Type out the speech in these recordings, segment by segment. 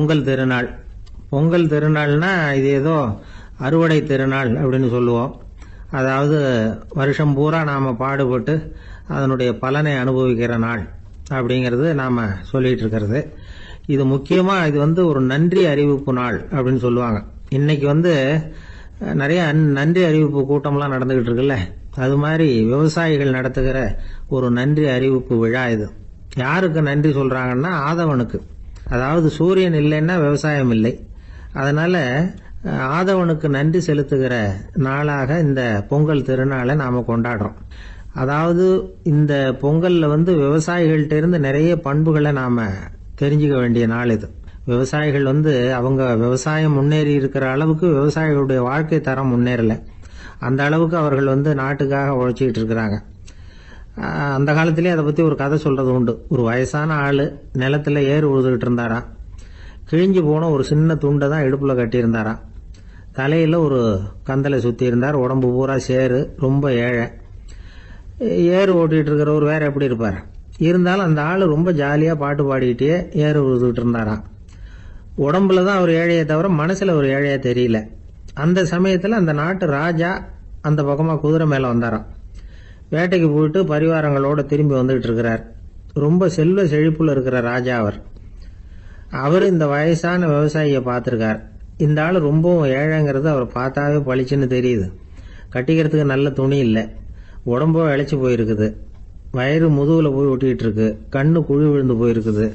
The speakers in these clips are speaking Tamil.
பொங்கல் திருநாள். பொங்கல் திருநாள்னா இது ஏதோ அறுவடை திருநாள் அப்படின்னு சொல்லுவோம். அதாவது வருஷம் பூரா நாம் பாடுபட்டு அதனுடைய பலனை அனுபவிக்கிற நாள் அப்படிங்கிறது நாம் சொல்லிட்டு இருக்கிறது. இது முக்கியமாக இது ஒரு நன்றி அறிவிப்பு நாள் அப்படின்னு சொல்லுவாங்க. இன்னைக்கு நிறைய நன்றி அறிவிப்பு கூட்டம்லாம் நடந்துகிட்டு இருக்குல்ல, அது மாதிரி விவசாயிகள் நடத்துகிற ஒரு நன்றி அறிவிப்பு விழா இது. யாருக்கு நன்றி சொல்றாங்கன்னா ஆதவனுக்கு. அதாவது சூரியன் இல்லைன்னா விவசாயம் இல்லை. அதனால ஆதவனுக்கு நன்றி செலுத்துகிற நாளாக இந்த பொங்கல் திருநாளை நாம கொண்டாடுறோம். அதாவது இந்த பொங்கல்ல விவசாயிகள்ட்ட இருந்து நிறைய பண்புகளை நாம தெரிஞ்சுக்க வேண்டிய நாள் இது. விவசாயிகள் அவங்க விவசாயம் முன்னேறி இருக்கிற அளவுக்கு விவசாயிகளுடைய வாழ்க்கை தரம் முன்னேறல. அந்த அளவுக்கு அவர்கள் நாட்டுக்காக உழைச்சிக்கிட்டு இருக்கிறாங்க. அந்த காலத்திலே அதை பத்தி ஒரு கதை சொல்றது உண்டு. ஒரு வயசான ஆளு நிலத்துல ஏறு உழுதுகிட்டு இருந்தாராம். கிழிஞ்சு போன ஒரு சின்ன துண்டை தான் இடுப்புல கட்டியிருந்தாராம். தலையில ஒரு கந்தலை சுத்தி இருந்தார். உடம்பு பூரா சேரு, ரொம்ப ஏழை. ஏறு ஓட்டிட்டு இருக்கிறவர் வேற எப்படி இருப்பார்? இருந்தாலும் அந்த ஆளு ரொம்ப ஜாலியா பாட்டு பாடிக்கிட்டே ஏறு உழுதுகிட்டு இருந்தாராம். உடம்புல தான் அவர் ஏழையை தவிர மனசுல ஒரு ஏழையா தெரியல. அந்த சமயத்துல அந்த நாட்டு ராஜா அந்த பக்கமா குதிரை மேல வந்தாராம். வேட்டைக்கு போயிட்டு பரிவாரங்களோட திரும்பி வந்துகிட்டு இருக்கிறார். ரொம்ப செல்வ செழிப்புல இருக்கிற ராஜா அவர் இந்த வயசான விவசாயியை பார்த்திருக்கார். இந்த ஆளு ரொம்பவும் ஏழைங்கிறது அவர் பார்த்தாவே பளிச்சுன்னு தெரியுது. கட்டிக்கிறதுக்கு நல்ல துணி இல்லை, உடம்போ இழைச்சி போயிருக்குது, வயிறு முதுகுல போய் ஒட்டிக்கிட்டு இருக்கு, கண்ணு குழி விழுந்து போயிருக்குது.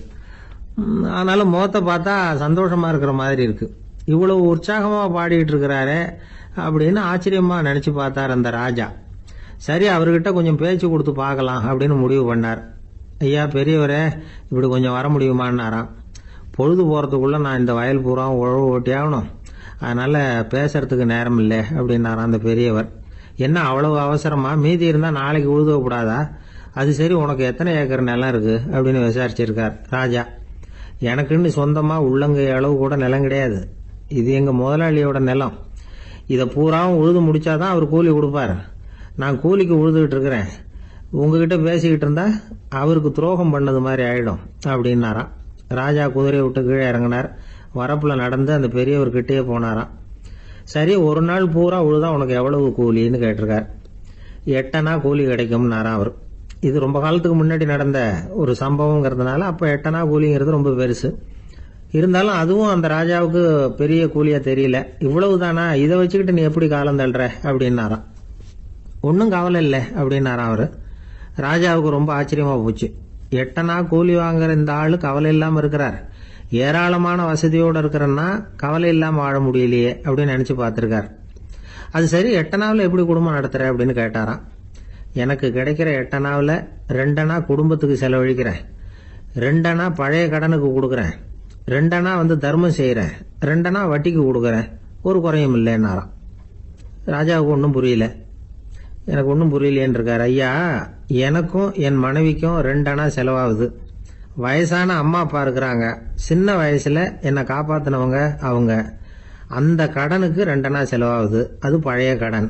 ஆனாலும் முகத்தை பார்த்தா சந்தோஷமா இருக்கிற மாதிரி இருக்கு. இவ்வளவு உற்சாகமா பாடிக்கிட்டு இருக்கிறாரே அப்படின்னு ஆச்சரியமா நினைச்சு பார்த்தார் அந்த ராஜா. சரி, அவர்கிட்ட கொஞ்சம் பேச்சு கொடுத்து பார்க்கலாம் அப்படின்னு முடிவு பண்ணார். ஐயா பெரியவரே, இப்படி கொஞ்சம் வர முடியுமான்னாராம். பொழுது போறதுக்குள்ள நான் இந்த வயல் பூரா உழவு ஓட்டி ஆகணும், அதனால பேசுறதுக்கு நேரம் இல்லை அப்படின்னாராம் அந்த பெரியவர். என்ன அவ்வளவு அவசரமா? மீதி இருந்தா நாளைக்கு உழுதக்கூடாதா? அது சரி, உனக்கு எத்தனை ஏக்கர் நிலம் இருக்கு அப்படின்னு விசாரிச்சிருக்கார் ராஜா. எனக்குன்னு சொந்தமா உள்ளங்கை அளவு கூட நிலம் கிடையாது. இது எங்க முதலாளியோட நிலம். இதை பூராவும் உழுது முடிச்சாதான் அவர் கூலி கொடுப்பாரு. நான் கூலிக்கு உழுதுகிட்டு இருக்கிறேன். உங்ககிட்ட பேசிக்கிட்டு இருந்தா அவருக்கு துரோகம் பண்ணது மாதிரி ஆயிடும் அப்படின்னாராம். ராஜா குதிரையை விட்டு கீழே இறங்கினார். வரப்புல நடந்து அந்த பெரியவர்கிட்டயே போனாராம். சரி, ஒரு நாள் பூரா உழுதா உனக்கு எவ்வளவு கூலின்னு கேட்டிருக்கார். 8 அணா கூலி கிடைக்கும்னாராம் அவர். இது ரொம்ப காலத்துக்கு முன்னாடி நடந்த ஒரு சம்பவங்கிறதுனால அப்ப 8 அணா கூலிங்கிறது ரொம்ப பெருசு. இருந்தாலும் அதுவும் அந்த ராஜாவுக்கு பெரிய கூலியா தெரியல. இவ்வளவுதானா, இதை வச்சுக்கிட்டு நீ எப்படி காலம் தள்ளுற அப்படின்னாராம். ஒன்னும் கவலை இல்லை அப்படின்னாராம் அவரு. ராஜாவுக்கு ரொம்ப ஆச்சரியமா போச்சு. 8 அணா கூலி வாங்குற இந்த ஆளு கவலை இல்லாம இருக்கிறார், ஏராளமான வசதியோட இருக்கிறன்னா கவலை இல்லாம வாழ முடியலையே அப்படின்னு நினைச்சு பார்த்திருக்கார். அது சரி, 8 அணாவில் எப்படி குடும்பம் நடத்துற அப்படின்னு கேட்டாராம். எனக்கு கிடைக்கிற 8 அணாவில் 2 அணா குடும்பத்துக்கு செலவழிக்கிறேன், 2 அணா பழைய கடனுக்கு கொடுக்கறேன், 2 அணா தர்மம் செய்யறேன், 2 அணா வட்டிக்கு கொடுக்கறேன், ஒரு குறையும் இல்லைன்னாராம். ராஜாவுக்கு ஒன்றும் புரியல. எனக்கு ஒன்றும் புரியலேன்னு இருக்காரு. ஐயா, எனக்கும் என் மனைவிக்கும் 2 அணா செலவாகுது. வயசான அம்மா அப்பா இருக்கிறாங்க, சின்ன வயசுல என்னை காப்பாத்தினவங்க அவங்க. அந்த கடனுக்கு 2 அணா செலவாகுது, அது பழைய கடன்.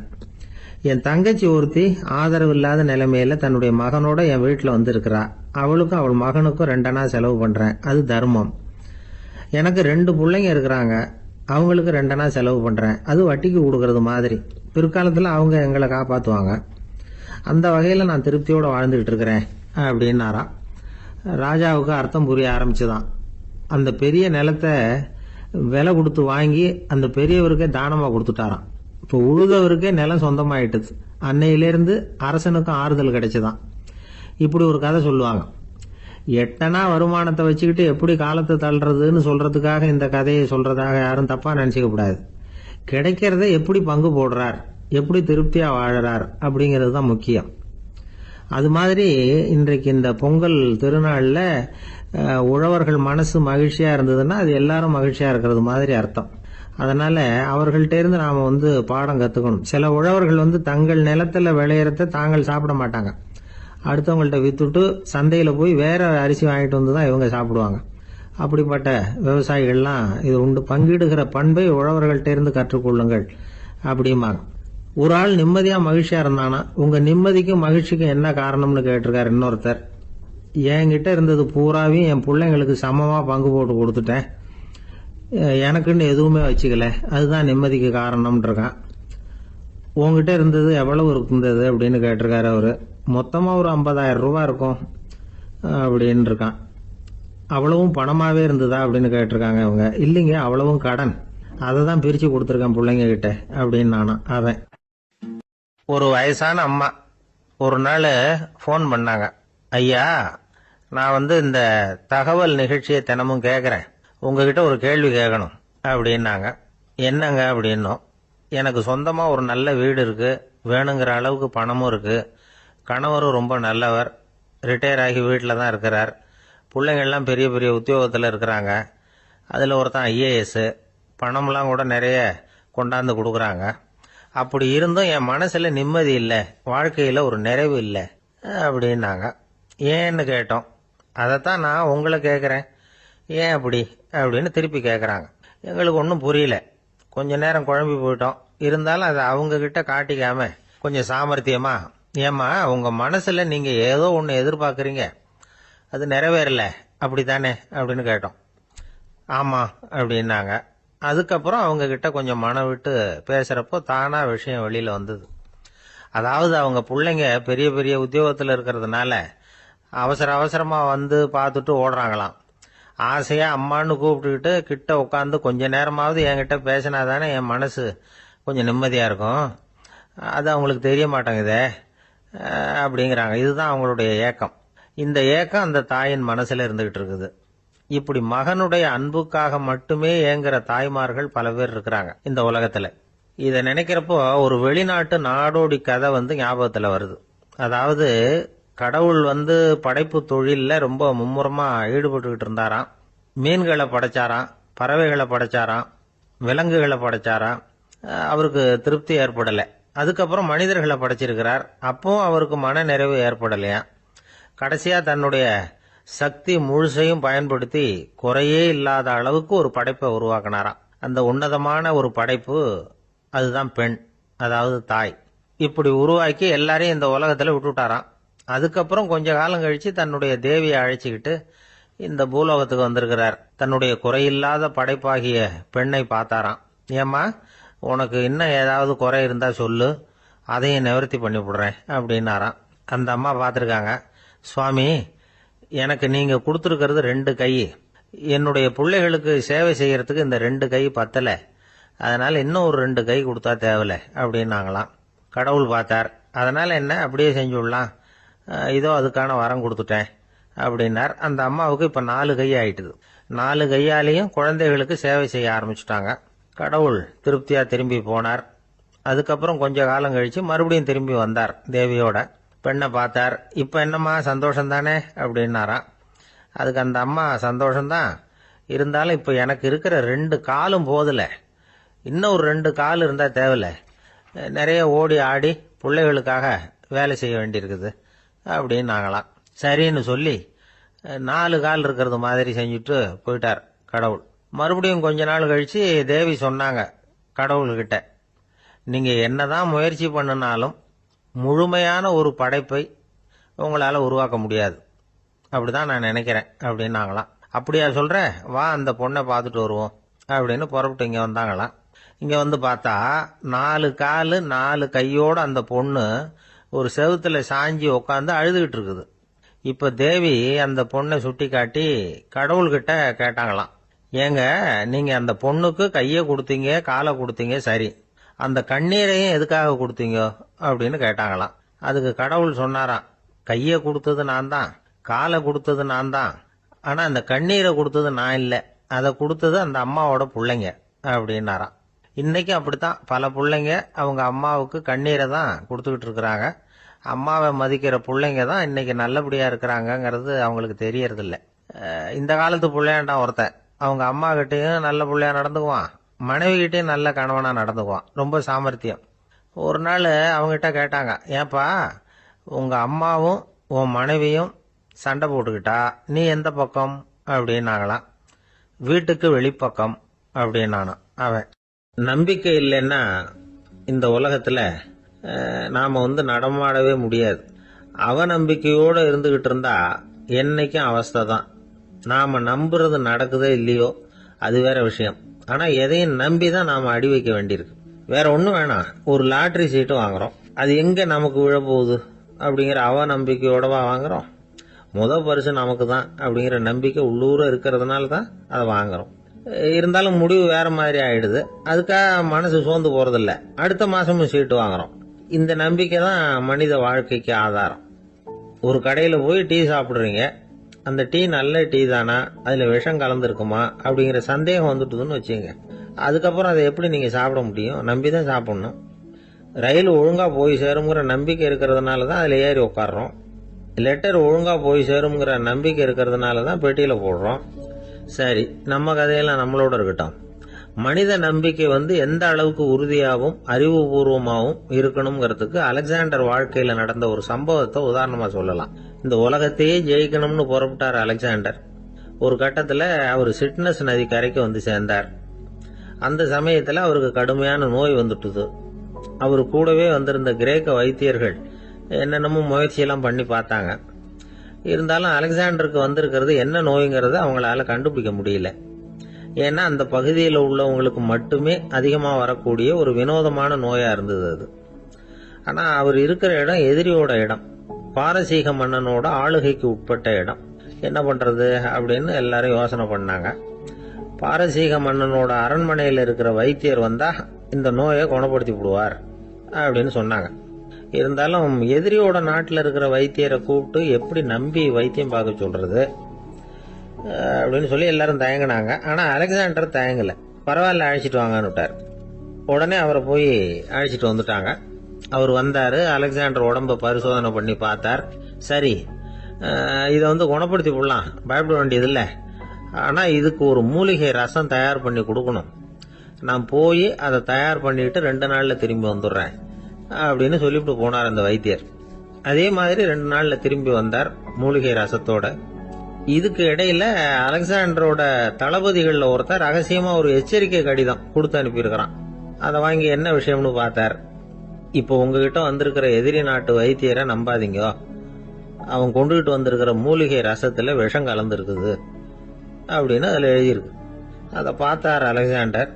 என் தங்கச்சி ஒருத்தி ஆதரவு இல்லாத நிலைமையில தன்னுடைய மகனோட என் வீட்டுல இருக்கிறா. அவளுக்கும் அவள் மகனுக்கும் 2 அணா செலவு பண்றேன், அது தர்மம். எனக்கு 2 பிள்ளைங்க இருக்கிறாங்க, அவங்களுக்கு 2 அணா செலவு பண்றேன், அது வட்டிக்கு கொடுக்கறது மாதிரி. பிற்காலத்துல அவங்க எங்களை காப்பாத்துவாங்க. அந்த வகையில நான் திருப்தியோட வாழ்ந்துகிட்டு இருக்கிறேன் அப்படின்னாராம். ராஜாவுக்கு அர்த்தம் புரிய ஆரம்பிச்சுதான். அந்த பெரிய நிலத்தை விலை கொடுத்து வாங்கி அந்த பெரியவருக்கே தானமா கொடுத்துட்டாராம். இப்போ உழுதவருக்கே நிலம் சொந்தமாயிட்டுது. அன்னையிலிருந்து அரசனுக்கும் ஆறுதல் கிடைச்சுதான். இப்படி ஒரு கதை சொல்லுவாங்க. 8 அணா வருமானத்தை வச்சுக்கிட்டு எப்படி காலத்தை தள்ளுறதுன்னு சொல்றதுக்காக இந்த கதையை சொல்றதாக யாரும் தப்பா நினைச்சுக்க கூடாது. கிடைக்கிறத எப்படி பங்கு போடுறார், எப்படி திருப்தியா வாழறார் அப்படிங்கிறது தான் முக்கியம். அது மாதிரி இன்றைக்கு இந்த பொங்கல் திருநாள்ல உழவர்கள் மனசு மகிழ்ச்சியா இருந்ததுன்னா அது எல்லாரும் மகிழ்ச்சியா இருக்கிறது மாதிரி அர்த்தம். அதனால அவர்கள்ட்ட இருந்து நாம பாடம் கத்துக்கணும். சில உழவர்கள் தங்கள் நிலத்துல விளையறத தாங்கள் சாப்பிட மாட்டாங்க, அடுத்தவங்கள்ட்ட வித்துட்டு சந்தையில போய் வேற அரிசி வாங்கிட்டு வந்துதான் இவங்க சாப்பிடுவாங்க. அப்படிப்பட்ட விவசாயிகள்லாம் இது உண்டு. பங்கிடுகிற பண்பை உழவர்கள்ட்ட இருந்து கற்றுக்கொள்ளுங்கள் அப்படிம்பாங்க. ஒரு ஆள் நிம்மதியா மகிழ்ச்சியா இருந்தானா, உங்க நிம்மதிக்கும் மகிழ்ச்சிக்கும் என்ன காரணம்னு கேட்டிருக்காரு இன்னொருத்தர். என்கிட்ட இருந்தது பூராவையும் என் பிள்ளைங்களுக்கு சமமா பங்கு போட்டு கொடுத்துட்டேன், எனக்குன்னு எதுவுமே வச்சுக்கல, அதுதான் நிம்மதிக்கு காரணம்னு இருக்கான். உங்ககிட்ட இருந்தது எவ்வளவு இருந்தது அப்படின்னு கேட்டிருக்காரு அவரு. மொத்தமா ஒரு 50,000 ரூபாய் இருக்கும் அப்படின்னு இருக்கான். அவ்வளவும் பணமாவே இருந்ததா அப்படின்னு கேட்டிருக்காங்க அவங்க. இல்லைங்க, அவ்வளவும் கடன், அதை தான் பிரிச்சு கொடுத்துருக்கேன் பிள்ளைங்க கிட்ட அப்படின்னு நானும். அவன் ஒரு வயசான அம்மா ஒரு நாள் ஃபோன் பண்ணாங்க. ஐயா, நான் இந்த தகவல் நிகழ்ச்சியை தினமும் கேட்குறேன், உங்ககிட்ட ஒரு கேள்வி கேட்கணும் அப்படின்னாங்க. என்னங்க அப்படின்னோம். எனக்கு சொந்தமாக ஒரு நல்ல வீடு இருக்கு, வேணுங்கிற அளவுக்கு பணமும் இருக்கு, கணவரும் ரொம்ப நல்லவர், ரிட்டையர் ஆகி வீட்டில் தான் இருக்கிறார், பிள்ளைங்கள்லாம் பெரிய பெரிய உத்தியோகத்தில் இருக்கிறாங்க, அதில் ஒருத்தன் ஐஏஎஸ், பணம்லாம் கூட நிறைய கொண்டாந்து கொடுக்குறாங்க. அப்படி இருந்தும் என் மனசில் நிம்மதி இல்லை, வாழ்க்கையில் ஒரு நிறைவு இல்லை அப்படின்னாங்க. ஏன்னு கேட்டோம். அதைத்தான் நான் உங்களை கேட்குறேன், ஏன் அப்படி அப்படின்னு திருப்பி கேட்குறாங்க. எங்களுக்கு ஒன்றும் புரியல, கொஞ்ச நேரம் குழம்பி போயிட்டோம். இருந்தாலும் அதை அவங்கக்கிட்ட காட்டிக்காம கொஞ்சம் சாமர்த்தியமா, ஏம்மா உங்கள் மனசில் நீங்கள் ஏதோ ஒன்று எதிர்பார்க்குறீங்க, அது நிறைவேறல அப்படித்தானே அப்படின்னு கேட்டோம். ஆமாம் அப்படின்னாங்க. அதுக்கப்புறம் அவங்கக்கிட்ட கொஞ்சம் மனம் விட்டு பேசுகிறப்போ தானாக விஷயம் வெளியில் வந்தது. அதாவது அவங்க பிள்ளைங்க பெரிய பெரிய உத்தியோகத்தில் இருக்கிறதுனால அவசர அவசரமாக வந்து பார்த்துட்டு ஓடுறாங்களாம். ஆசையாக அம்மான்னு கூப்பிட்டுக்கிட்டு கிட்ட உட்காந்து கொஞ்ச நேரமாவது என்கிட்ட பேசினா தானே என் மனசு கொஞ்சம் நிம்மதியாக இருக்கும், அது அவங்களுக்கு தெரிய மாட்டேங்குதே அப்படிங்கிறாங்க. இதுதான் அவங்களுடைய ஏக்கம். இந்த ஏக்கம் அந்த தாயின் மனசில் இருந்துகிட்டு இருக்குது. இப்படி மகனுடைய அன்புக்காக மட்டுமே ஏங்குற தாய்மார்கள் பல பேர் இருக்கிறாங்க இந்த உலகத்தில். இதை நினைக்கிறப்போ ஒரு வெளிநாட்டு நாடோடி கதை ஞாபகத்தில் வருது. அதாவது கடவுள் படைப்பு தொழிலில் ரொம்ப மும்முரமாக ஈடுபட்டுக்கிட்டு இருந்தாராம். மீன்களை படைச்சாராம், பறவைகளை படைச்சாராம், விலங்குகளை படைச்சாராம். அவருக்கு திருப்தி ஏற்படலை. அதுக்கப்புறம் மனிதர்களை படைச்சிருக்கிறார். அப்பவும் அவருக்கு மன நிறைவு ஏற்படலையா. கடைசியாக தன்னுடைய சக்தி முழுசையும் பயன்படுத்தி குறையே இல்லாத அளவுக்கு ஒரு படைப்பை உருவாக்கினாராம். அந்த உன்னதமான ஒரு படைப்பு அதுதான் பெண், அதாவது தாய். இப்படி உருவாக்கி எல்லாரையும் இந்த உலகத்தில் விட்டுவிட்டாராம். அதுக்கப்புறம் கொஞ்ச காலம் கழிச்சு தன்னுடைய தேவியை அழைச்சிக்கிட்டு இந்த பூலோகத்துக்கு வந்திருக்கிறார். தன்னுடைய குறையில்லாத படைப்பாகிய பெண்ணை பார்த்தாராம். ஏம்மா, உனக்கு இன்னும் ஏதாவது குறை இருந்தா சொல்லு, அதையும் நிவர்த்தி பண்ணி விடுறேன் அப்படின்னாராம். அந்த அம்மா பார்த்துருக்காங்க. சுவாமி, எனக்கு நீங்க கொடுத்துருக்கிறது 2 கை, என்னுடைய பிள்ளைகளுக்கு சேவை செய்யறதுக்கு இந்த 2 கை பத்தல, அதனால இன்னும் ஒரு 2 கை கொடுத்தா தேவலை அப்படின்னாங்களாம். கடவுள் பார்த்தார். அதனால என்ன, அப்படியே செஞ்சு விடலாம், இதோ அதுக்கான வரம் கொடுத்துட்டேன் அப்படின்னார். அந்த அம்மாவுக்கு இப்ப 4 கை ஆயிட்டுது. 4 கையாலையும் குழந்தைகளுக்கு சேவை செய்ய ஆரம்பிச்சுட்டாங்க. கடவுள் திருப்தியா திரும்பி போனார். அதுக்கப்புறம் கொஞ்ச காலம் கழிச்சு மறுபடியும் திரும்பி வந்தார் தேவியோட. பெண்ணை பார்த்தார். இப்ப என்னம்மா சந்தோஷம் தானே அப்படின்னாராம். அதுக்கு அந்த அம்மா, சந்தோஷம்தான், இருந்தாலும் இப்ப எனக்கு இருக்கிற 2 காலும் போதல, இன்னும் ஒரு 2 கால் இருந்தா தேவையில்ல, நிறைய ஓடி ஆடி பிள்ளைகளுக்காக வேலை செய்ய வேண்டியிருக்குது அப்படின்னாங்களாம். சரின்னு சொல்லி 4 கால் இருக்கிறது மாதிரி செஞ்சுட்டு போயிட்டார் கடவுள். மறுபடியும் கொஞ்ச நாள் கழிச்சு தேவி சொன்னாங்க கடவுள்கிட்ட, நீங்க என்னதான் முயற்சி பண்ணினாலும் முழுமையான ஒரு படைப்பை உங்களால உருவாக்க முடியாது, அப்படிதான் நான் நினைக்கிறேன் அப்படின்னாங்களாம். அப்படியா சொல்ற, வா அந்த பொண்ணை பார்த்துட்டு வருவோம் அப்படின்னு புறப்பட்டு இங்க வந்தாங்களாம். இங்க பார்த்தா 4 காலு 4 கையோட அந்த பொண்ணு ஒரு செவுத்துல சாஞ்சி உட்காந்து அழுதுகிட்டு இருக்குது. இப்ப தேவி அந்த பொண்ணை சுட்டி காட்டி கடவுள்கிட்ட கேட்டாங்களாம், ஏங்க, நீங்க அந்த பொண்ணுக்கு கையை கொடுத்தீங்க, காலை கொடுத்தீங்க, சரி, அந்த கண்ணீரையும் எதுக்காக கொடுத்தீங்க அப்படின்னு கேட்டாங்களாம். அதுக்கு கடவுள் சொன்னாராம், கையை கொடுத்தது நான் தான், காலை கொடுத்தது நான் தான், ஆனா அந்த கண்ணீரை கொடுத்தது நான் இல்லை, அதை கொடுத்தது அந்த அம்மாவோட பிள்ளைங்க அப்படின்னாராம். இன்னைக்கு அப்படித்தான் பல பிள்ளைங்க அவங்க அம்மாவுக்கு கண்ணீரை தான் கொடுத்துக்கிட்டு இருக்கிறாங்க. அம்மாவை மதிக்கிற பிள்ளைங்க தான் இன்னைக்கு நல்லபடியா இருக்கிறாங்கிறது அவங்களுக்கு தெரியறது இல்லை. இந்த காலத்து பிள்ளையாண்டான் ஒருத்தன் அவங்க அம்மா கிட்டையும் நல்ல பிள்ளையா நடந்துக்குவான், மனைவி கிட்டையும் நல்ல கணவனா நடந்துக்குவான், ரொம்ப சாமர்த்தியம். ஒரு நாள் அவங்ககிட்ட கேட்டாங்க, ஏப்பா உங்க அம்மாவும் உன் மனைவியும் சண்டை போட்டுக்கிட்டா நீ எந்த பக்கம் அப்படின்னாங்களாம். வீட்டுக்கு வெளிப்பக்கம் அப்படின்னானா அவன். நம்பிக்கை இல்லைன்னா இந்த உலகத்துல நாம நடமாடவே முடியாது. அவநம்பிக்கையோட இருந்துகிட்டு இருந்தா என்னைக்கும் அவஸ்தை தான். நாம நம்புறது நடக்குதோ இல்லையோ, அது வேற விஷயம். ஆனால் எதையும் நம்பி தான் நாம் அடி வைக்க வேண்டியிருக்கு. வேற ஒன்றும் வேணாம், ஒரு லாட்ரி சீட்டு வாங்குறோம், அது எங்கே நமக்கு விழப்போகுது அப்படிங்கிற நம்பிக்கையோடவா வாங்குறோம்? பரிசு நமக்கு தான் அப்படிங்கிற நம்பிக்கை உள்ளூர இருக்கிறதுனால தான் அதை வாங்குறோம். இருந்தாலும் முடிவு வேற மாதிரி ஆயிடுது. அதுக்காக மனசு சோர்ந்து போறதில்ல, அடுத்த மாசமும் சீட்டு வாங்குறோம். இந்த நம்பிக்கை தான் மனித வாழ்க்கைக்கு ஆதாரம். ஒரு கடையில் போய் டீ சாப்பிட்றீங்க, அந்த டீ நல்ல டீ தானா, அதில் விஷம் கலந்துருக்குமா அப்படிங்கிற சந்தேகம் வந்துட்டுதுன்னு வச்சுங்க. அதுக்கப்புறம் அதை எப்படி நீங்கள் சாப்பிட முடியும்? நம்பி தான் சாப்பிடணும். ரயில் ஒழுங்காக போய் சேருங்கிற நம்பிக்கை இருக்கிறதுனால தான் அதில் ஏறி உட்காடுறோம். லெட்டர் ஒழுங்காக போய் சேருங்கிற நம்பிக்கை இருக்கிறதுனால தான் பெட்டியில் போடுறோம். சரி, நம்ம கதையெல்லாம் நம்மளோட இருக்கட்டும். மனித நம்பிக்கை எந்த அளவுக்கு உறுதியாகவும் அறிவுபூர்வமாகவும் இருக்கணுங்கிறதுக்கு அலெக்சாண்டர் வாழ்க்கையில் நடந்த ஒரு சம்பவத்தை உதாரணமாக சொல்லலாம். இந்த உலகத்தையே ஜெயிக்கணும்னு புறப்பட்டார் அலெக்சாண்டர். ஒரு கட்டத்தில் அவர் சிட்னஸ் நதி கரைக்கு சேர்ந்தார். அந்த சமயத்தில் அவருக்கு கடுமையான நோய் வந்துட்டுது. அவர் கூடவே வந்திருந்த கிரேக்க வைத்தியர்கள் என்னென்னமோ முயற்சியெல்லாம் பண்ணி பார்த்தாங்க. இருந்தாலும் அலெக்சாண்டருக்கு வந்திருக்கிறது என்ன நோய்ங்கிறத அவங்களால கண்டுபிடிக்க முடியல. ஏன்னா அந்த பகுதியில் உள்ளவங்களுக்கு மட்டுமே அதிகமாக வரக்கூடிய ஒரு வினோதமான நோயாக இருந்தது அது. ஆனால் அவர் இருக்கிற இடம் எதிரியோட இடம், பாரசீக மன்னனோட ஆளுகைக்கு உட்பட்ட இடம். என்ன பண்ணுறது அப்படின்னு எல்லாரும் யோசனை பண்ணாங்க. பாரசீக மன்னனோட அரண்மனையில் இருக்கிற வைத்தியர் வந்தால் இந்த நோயை குணப்படுத்தி விடுவார் அப்படின்னு சொன்னாங்க. இருந்தாலும் எதிரியோட நாட்டில் இருக்கிற வைத்தியரை கூப்பிட்டு எப்படி நம்பி வைத்தியம் பார்க்க சொல்றது அப்படின்னு சொல்லி எல்லாரும் தயங்கினாங்க. ஆனால் அலெக்சாண்டர் தயங்கலை. பரவாயில்ல, அழைச்சிட்டு வாங்கன்னு விட்டார். உடனே அவரை போய் அழைச்சிட்டு வந்துட்டாங்க. அவர் வந்தார். அலெக்சாண்டர் உடம்பை பரிசோதனை பண்ணி பார்த்தார். சரி, இதை குணப்படுத்தி விடலாம், பயப்பட வேண்டியதில்லை. ஆனால் இதுக்கு ஒரு மூலிகை ரசம் தயார் பண்ணி கொடுக்கணும். நான் போய் அதை தயார் பண்ணிட்டு 2 நாளில் திரும்பி வந்துடுறேன் அப்படின்னு சொல்லிவிட்டு போனார் அந்த வைத்தியர். அதே மாதிரி 2 நாளில் திரும்பி வந்தார் மூலிகை ரசத்தோட. இதுக்கு இடையில அலெக்சாண்டரோட தளபதிகளில் ஒருத்தர் ரகசியமா ஒரு எச்சரிக்கை கடிதம் கொடுத்து அனுப்பியிருக்கிறான். அதை வாங்கி என்ன விஷயம்னு பார்த்தார். இப்போ உங்ககிட்ட வந்திருக்கிற எதிரி நாட்டு வைத்தியரை நம்பாதீங்க, அவன் கொண்டுகிட்டு வந்திருக்கிற மூலிகை ரசத்துல விஷம் கலந்துருக்குது அப்படின்னு அதில் எழுதியிருக்கு. அதை பார்த்தார் அலெக்சாண்டர்.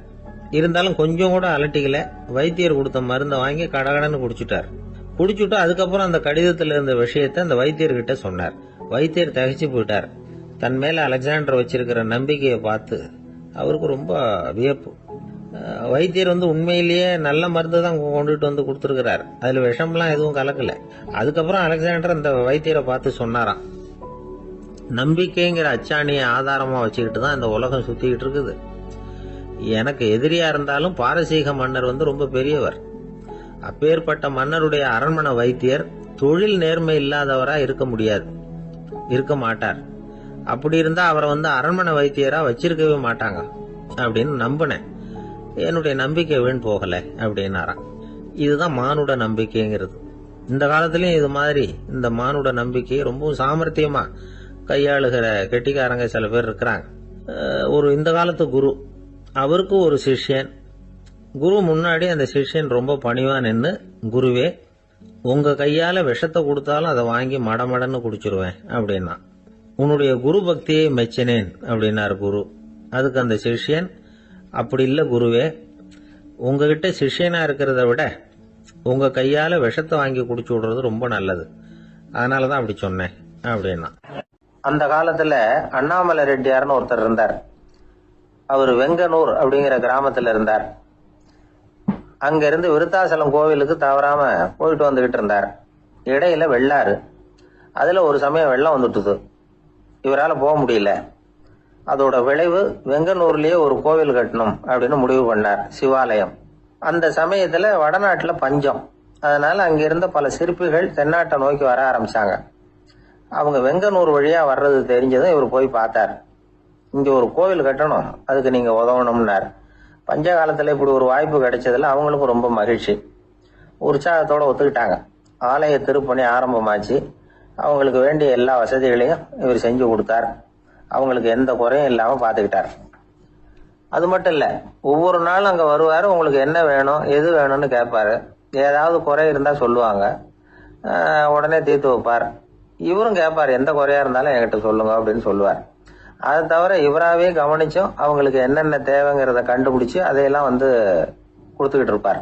இருந்தாலும் கொஞ்சம் கூட அலட்டிக்கல. வைத்தியர் கொடுத்த மருந்தை வாங்கி கடகடன்னு குடிச்சுட்டு அதுக்கப்புறம் அந்த கடிதத்தில் இருந்த விஷயத்தை அந்த வைத்தியர்கிட்ட சொன்னார். வைத்தியர் தகைச்சு போயிட்டார். தன் மேல அலெக்சாண்டர் வச்சிருக்கிற நம்பிக்கையை பார்த்து அவருக்கு ரொம்ப வியப்பு. வைத்தியர் உண்மையிலேயே நல்ல மருந்து தான் கொண்டுட்டு கொடுத்துருக்கிறார், அதுல விஷம்லாம் எதுவும் கலக்கல. அதுக்கப்புறம் அலெக்சாண்டர் அந்த வைத்தியரை பார்த்து சொன்னாராம், நம்பிக்கைங்கிற அச்சாணியை ஆதாரமா வச்சுக்கிட்டு தான் இந்த உலகம் சுத்திக்கிட்டு இருக்குது. எனக்கு எதிரியா இருந்தாலும் பாரசீக மன்னர் ரொம்ப பெரியவர். அப்பேற்பட்ட மன்னருடைய அரண்மனை வைத்தியர் தொழில் நேர்மை இல்லாதவரா இருக்க மாட்டார். அப்படி இருந்தா அவரை அரண்மனை வைத்தியரா வச்சிருக்கவே மாட்டாங்க அப்படின்னு நம்பினேன். என்னுடைய நம்பிக்கை வீண் போகல அப்படின்னாராம். இதுதான் மானுட நம்பிக்கைங்கிறது. இந்த காலத்திலயும் இது மாதிரி இந்த மானுட நம்பிக்கையை ரொம்ப சாமர்த்தியமா கையாளுகிற கெட்டிக்காரங்க சில பேர் இருக்கிறாங்க. இந்த காலத்து குரு, அவருக்கு ஒரு சிஷ்யன். குரு முன்னாடி அந்த சிஷ்யன் ரொம்ப பணிவா நின்று, குருவே, உங்க கையால விஷத்தை கொடுத்தாலும் அதை வாங்கி மடமடன்னு குடிச்சிருவேன் அப்படின்னா. உன்னுடைய குரு பக்தியை மெச்சினேன் அப்படின்னாரு குரு. அதுக்கு அந்த சிஷ்யன், அப்படி இல்லை குருவே, உங்ககிட்ட சிஷ்யனா இருக்கிறத விட உங்க கையால விஷத்தை வாங்கி குடிச்சு விடுறது ரொம்ப நல்லது, அதனாலதான் அப்படி சொன்னேன் அப்படின்னா. அந்த காலத்துல அண்ணாமலை ரெட்டியார்னு ஒருத்தர் இருந்தார். அவர் வெங்கனூர் அப்படிங்கிற கிராமத்துல இருந்தார். அங்க இருந்து விருத்தாசலம் கோவிலுக்கு தவறாம போயிட்டு வந்துகிட்டு இருந்தார். இடையில வெள்ளாறு, அதுல ஒரு சமயம் வெள்ளம் வந்துட்டுது. இவரால் போக முடியல. அதோட விளைவு வெங்கனூர்லயே ஒரு கோவில் கட்டணும் அப்படின்னு முடிவு பண்ணார், சிவாலயம். அந்த சமயத்துல வடநாட்டுல பஞ்சம். அதனால அங்க இருந்த பல சிற்பிகள் தென்னாட்டை நோக்கி வர ஆரம்பிச்சாங்க. அவங்க வெங்கனூர் வழியா வர்றது தெரிஞ்சதும் இவர் போய் பார்த்தார். இங்க ஒரு கோவில் கட்டணும், அதுக்கு நீங்க உதவணும்னார். பஞ்ச காலத்துல இப்படி ஒரு வாய்ப்பு கிடைச்சதுல அவங்களுக்கும் ரொம்ப மகிழ்ச்சி. உற்சாகத்தோட ஒத்துக்கிட்டாங்க. ஆலய திருப்பணி ஆரம்பமாச்சு. அவங்களுக்கு வேண்டிய எல்லா வசதிகளையும் இவர் செஞ்சு கொடுத்தார். அவங்களுக்கு எந்த குறையும் இல்லாம பாத்துக்கிட்டார். அது மட்டும் இல்ல, ஒவ்வொரு நாளும் அங்க வருவாரு. உங்களுக்கு என்ன வேணும், எது வேணும்னு கேட்பாரு. ஏதாவது குறை இருந்தா சொல்லுவாங்க, உடனே தீர்த்து வைப்பார். இவரும் கேட்பாரு, எந்த குறையா இருந்தாலும் என்கிட்ட சொல்லுங்க அப்படின்னு சொல்லுவார். அதை தவிர இவராகவே கவனிச்சும் அவங்களுக்கு என்னென்ன தேவைங்கிறத கண்டுபிடிச்சு அதையெல்லாம் கொடுத்துக்கிட்டு இருப்பார்.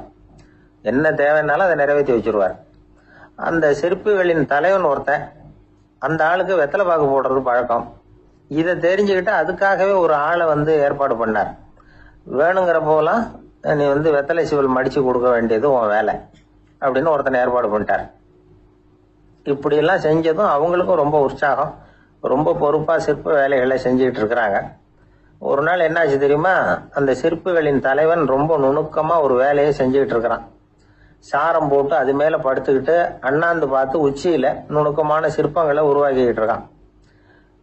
என்ன தேவைன்னாலும் அதை நிறைவேற்றி வச்சிருவார். அந்த சிற்பிகளின் தலைவன் ஒருத்தன், அந்த ஆளுக்கு வெத்தலை பாக்கு போடுறது பழக்கம். இதை தெரிஞ்சுக்கிட்டு அதுக்காகவே ஒரு ஆளை ஏற்பாடு பண்ணார். வேணுங்கிற போலாம் நீ வெத்தலை சிவல் மடிச்சு கொடுக்க வேண்டியது உன் வேலை அப்படின்னு ஒருத்தனை ஏற்பாடு பண்ணிட்டார். இப்படியெல்லாம் செஞ்சதும் அவங்களுக்கும் ரொம்ப உற்சாகம். ரொம்ப பொறுப்பா சிற்ப வேலைகளை செஞ்சுக்கிட்டு இருக்கிறாங்க. ஒரு நாள் என்னாச்சு தெரியுமா? அந்த சிற்பிகளின் தலைவன் ரொம்ப நுணுக்கமா ஒரு வேலையை செஞ்சுக்கிட்டு இருக்கிறான். சாரம் போட்டு அது மேல படுத்துக்கிட்டு அண்ணாந்து பார்த்து உச்சியில நுணுக்கமான சிற்பங்களை உருவாக்கிக்கிட்டு இருக்கான்.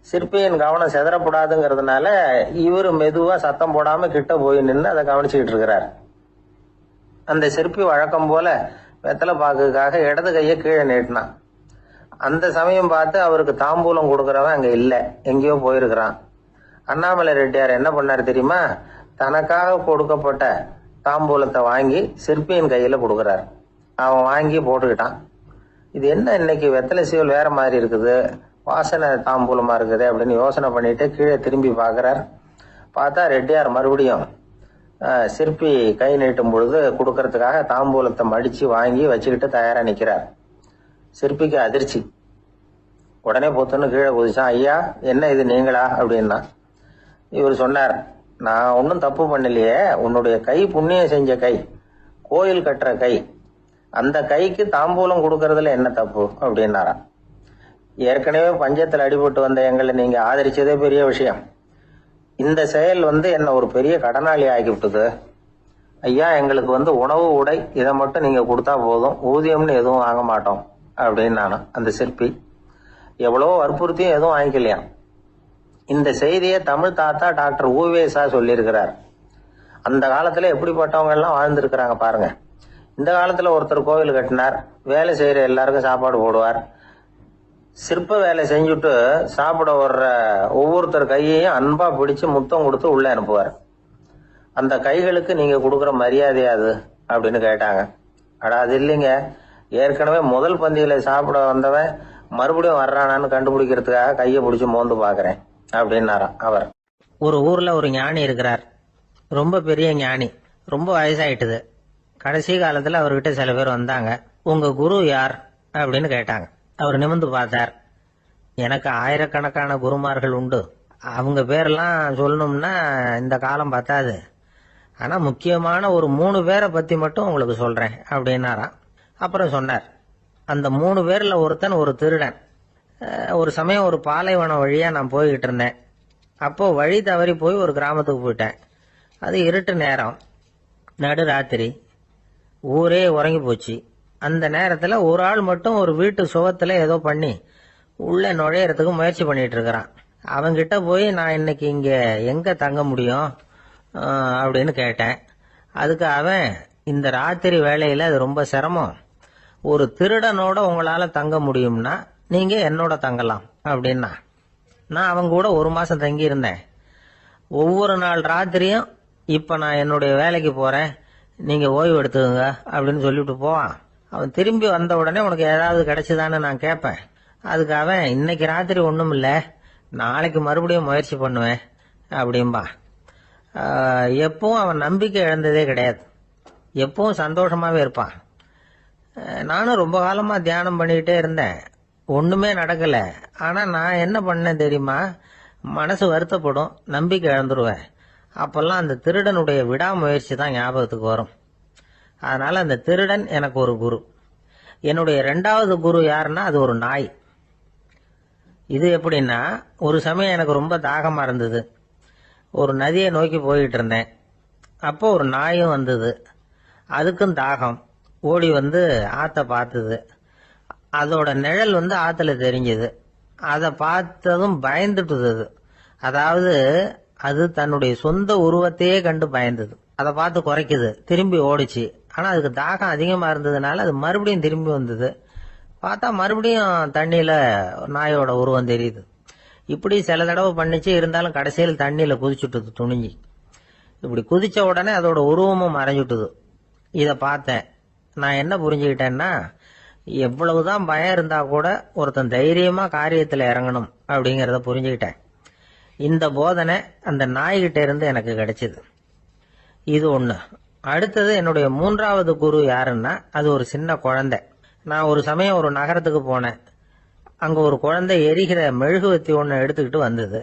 சிற்பியின் கவனம் செதறப்படாதுங்கிறதுனால இவரு மெதுவா சத்தம் போடாம கிட்ட போய் நின்று அதை கவனிச்சுக்கிட்டு இருக்கிறார். அந்த சிற்பி வழக்கம் போல வெத்தலை பாக்குக்காக இடது கையை கீழே நீட்டினான். அந்த சமயம் பார்த்து அவருக்கு தாம்பூலம் கொடுக்கறவன் அங்க இல்ல, எங்கேயோ போயிருக்கிறான். அண்ணாமலை ரெட்டியார் என்ன பண்ணாரு தெரியுமா? தனக்காக கொடுக்கப்பட்ட தாம்பூலத்தை வாங்கி சிற்பியின் கையில கொடுக்கறாரு. அவன் வாங்கி போட்டுக்கிட்டான். இது என்ன இன்னைக்கு வெத்தலை சீவல் வேற மாதிரி இருக்குது, வாசனை தாம்பூலமா இருக்குது அப்படின்னு யோசனை பண்ணிட்டு கீழே திரும்பி பாக்குறார். பார்த்தா ரெட்டியார் மறுபடியும் சிற்பி கை நீட்டும் பொழுது கொடுக்கறதுக்காக தாம்பூலத்தை மடிச்சு வாங்கி வச்சுக்கிட்டு தயாரா நிக்கிறார். சிற்பிக்கு அதிர்ச்சி. உடனே பொத்துன்னு கீழே குதிச்சான். ஐயா, என்ன இது நீங்களா அப்படின்னா. இவர் சொன்னார், நான் ஒன்னும் தப்பு பண்ணலையே, உன்னுடைய கை புண்ணியம் செஞ்ச கை, கோயில் கட்டுற கை, அந்த கைக்கு தாம்பூலம் கொடுக்கறதுல என்ன தப்பு அப்படின்னாராம். ஏற்கனவே பஞ்சத்தில் அடிபட்டு வந்த எங்களை நீங்க ஆதரிச்சதே பெரிய விஷயம். இந்த செயல் என்ன ஒரு பெரிய கடனாளி ஆகிவிட்டது. ஐயா, எங்களுக்கு உணவு உடை இதை மட்டும் நீங்க கொடுத்தா போதும், ஊதியம்னு எதுவும் வாங்க மாட்டோம் அப்படின்னு நானும். அந்த சிற்பி எவ்வளவோ வற்புறுத்தியும் எதுவும் வாங்கிக்கலையாம். இந்த செய்தியை தமிழ் தாத்தா டாக்டர் ஊவேசா சொல்லியிருக்கிறார். அந்த காலத்துல எப்படிப்பட்டவங்க எல்லாம் வாழ்ந்திருக்கிறாங்க பாருங்க. இந்த காலத்துல ஒருத்தர் கோவில் கட்டினார், வேலை செய்யற எல்லாருக்கும் சாப்பாடு போடுவார். சிற்ப வேலை செஞ்சுட்டு சாப்பிட வர்ற ஒவ்வொருத்தர் கையையும் அன்பா பிடிச்சு முத்தம் கொடுத்து உள்ள அனுப்புவார். அந்த கைகளுக்கு நீங்க கொடுக்குற மரியாதை அது அப்படின்னு கேட்டாங்க. அடா, அது இல்லைங்க, ஏற்கனவே முதல் பந்தியில சாப்பிட வந்தவன் மறுபடியும் வர்றானான்னு கண்டுபிடிக்கிறதுக்காக கையை பிடிச்சு மோந்து பாக்குறேன் அப்படின்னாராம் அவர். ஒரு ஊர்ல ஒரு ஞானி இருக்கிறார், ரொம்ப பெரிய ஞானி, ரொம்ப வயசாயிட்டுது. கடைசி காலத்துல அவர்கிட்ட சில பேர் வந்தாங்க. உங்க குரு யார் அப்படின்னு கேட்டாங்க. அவர் நிமிர்ந்து பார்த்தார். எனக்கு ஆயிரக்கணக்கான குருமார்கள் உண்டு, அவங்க பேரெல்லாம் சொல்லணும்னா இந்த காலம் பத்தாது, ஆனா முக்கியமான ஒரு 3 பேரை பத்தி மட்டும் உங்களுக்கு சொல்றேன் அப்படின்னாராம். அப்புறம் சொன்னார், அந்த 3 பேர்ல ஒருத்தன் ஒரு திருடன். ஒரு சமயம் ஒரு பாலைவனம் வழியா நான் போய்கிட்டு இருந்தேன். அப்போ வழி தவறி போய் ஒரு கிராமத்துக்கு போயிட்டேன். அது இருட்டு நேரம், நடு ராத்திரி, ஊரே உறங்கி போச்சு. அந்த நேரத்துல ஒரு ஆள் மட்டும் ஒரு வீட்டு சுவத்துல ஏதோ பண்ணி உள்ள நுழையறதுக்கு முயற்சி பண்ணிட்டு இருக்கிறான். அவன்கிட்ட போய் நான் இன்னைக்கு இங்க எங்க தங்க முடியும் அப்படின்னு கேட்டேன். அதுக்கு அவன், இந்த ராத்திரி வேளையில அது ரொம்ப சிரமம், ஒரு திருடனோட உங்களால தங்க முடியும்னா நீங்க என்னோட தங்கலாம் அப்படின்னா. நான் அவங்க கூட 1 மாசம் தங்கி இருந்தேன். ஒவ்வொரு நாள் ராத்திரியும் இப்ப நான் என்னுடைய வேலைக்கு போறேன், நீங்க ஓய்வு எடுத்துக்கோங்க அப்படின்னு சொல்லிட்டு போவான். அவன் திரும்பி வந்த உடனே உனக்கு ஏதாவது கிடைச்சுதான்னு நான் கேட்பேன். அதுக்கு அவன், இன்னைக்கு ராத்திரி ஒண்ணும் இல்ல, நாளைக்கு மறுபடியும் முயற்சி பண்ணுவேன் அப்படின்பா. எப்பவும் அவன் நம்பிக்கை இழந்ததே கிடையாது, எப்பவும் சந்தோஷமாவே இருப்பான். நானும் ரொம்ப காலமா தியானம் பண்ணிக்கிட்டே இருந்தேன், ஒண்ணுமே நடக்கல. ஆனா நான் என்ன பண்ணேன் தெரியுமா? மனசு வருத்தப்படும், நம்பிக்கை இழந்துருவேன். அப்பெல்லாம் அந்த திருடனுடைய விடாமுயற்சி தான் ஞாபகத்துக்கு வரும். அதனால அந்த திருடன் எனக்கு ஒரு குரு. என்னுடைய 2வது குரு யாருன்னா அது ஒரு நாய். இது எப்படின்னா, ஒரு சமயம் எனக்கு ரொம்ப தாகமா இருந்தது. ஒரு நதியை நோக்கி போயிட்டு இருந்தேன். அப்போ ஒரு நாயும் வந்தது. அதுக்கும் தாகம். ஓடி ஆத்த பார்த்தது. அதோட நிழல் ஆத்துல தெரிஞ்சது. அதை பார்த்ததும் பயந்துட்டுது. அதாவது அது தன்னுடைய சொந்த உருவத்தையே கண்டு பயந்தது. அதை பார்த்து குறைக்குது, திரும்பி ஓடிச்சு. ஆனா அதுக்கு தாகம் அதிகமா இருந்ததுனால அது மறுபடியும் திரும்பி வந்தது. பார்த்தா மறுபடியும் தண்ணியில நாயோட உருவம் தெரியுது. இப்படி சில தடவை பண்ணிச்சு. இருந்தாலும் கடைசியில் தண்ணியில குதிச்சுட்டுது துணிஞ்சி. இப்படி குதிச்ச உடனே அதோட உருவமும் மறைஞ்சுட்டுது. இத பார்த்தேன். நான் என்ன புரிஞ்சுக்கிட்டேன்னா, எவ்வளவுதான் பயம் இருந்தா கூட ஒருத்தன் தைரியமா காரியத்துல இறங்கணும் அப்படிங்கறத புரிஞ்சுக்கிட்டேன். இந்த போதனை அந்த நாய்கிட்ட இருந்து எனக்கு கிடைச்சது. இது ஒண்ணு. அடுத்தது என்னுடைய மூன்றாவது குரு யாருன்னா அது ஒரு சின்ன குழந்தை. நான் ஒரு சமயம் ஒரு நகரத்துக்கு போனேன். அங்க ஒரு குழந்தை எரிகிற மெழுகுவத்தி ஒண்ணு எடுத்துக்கிட்டு வந்தது.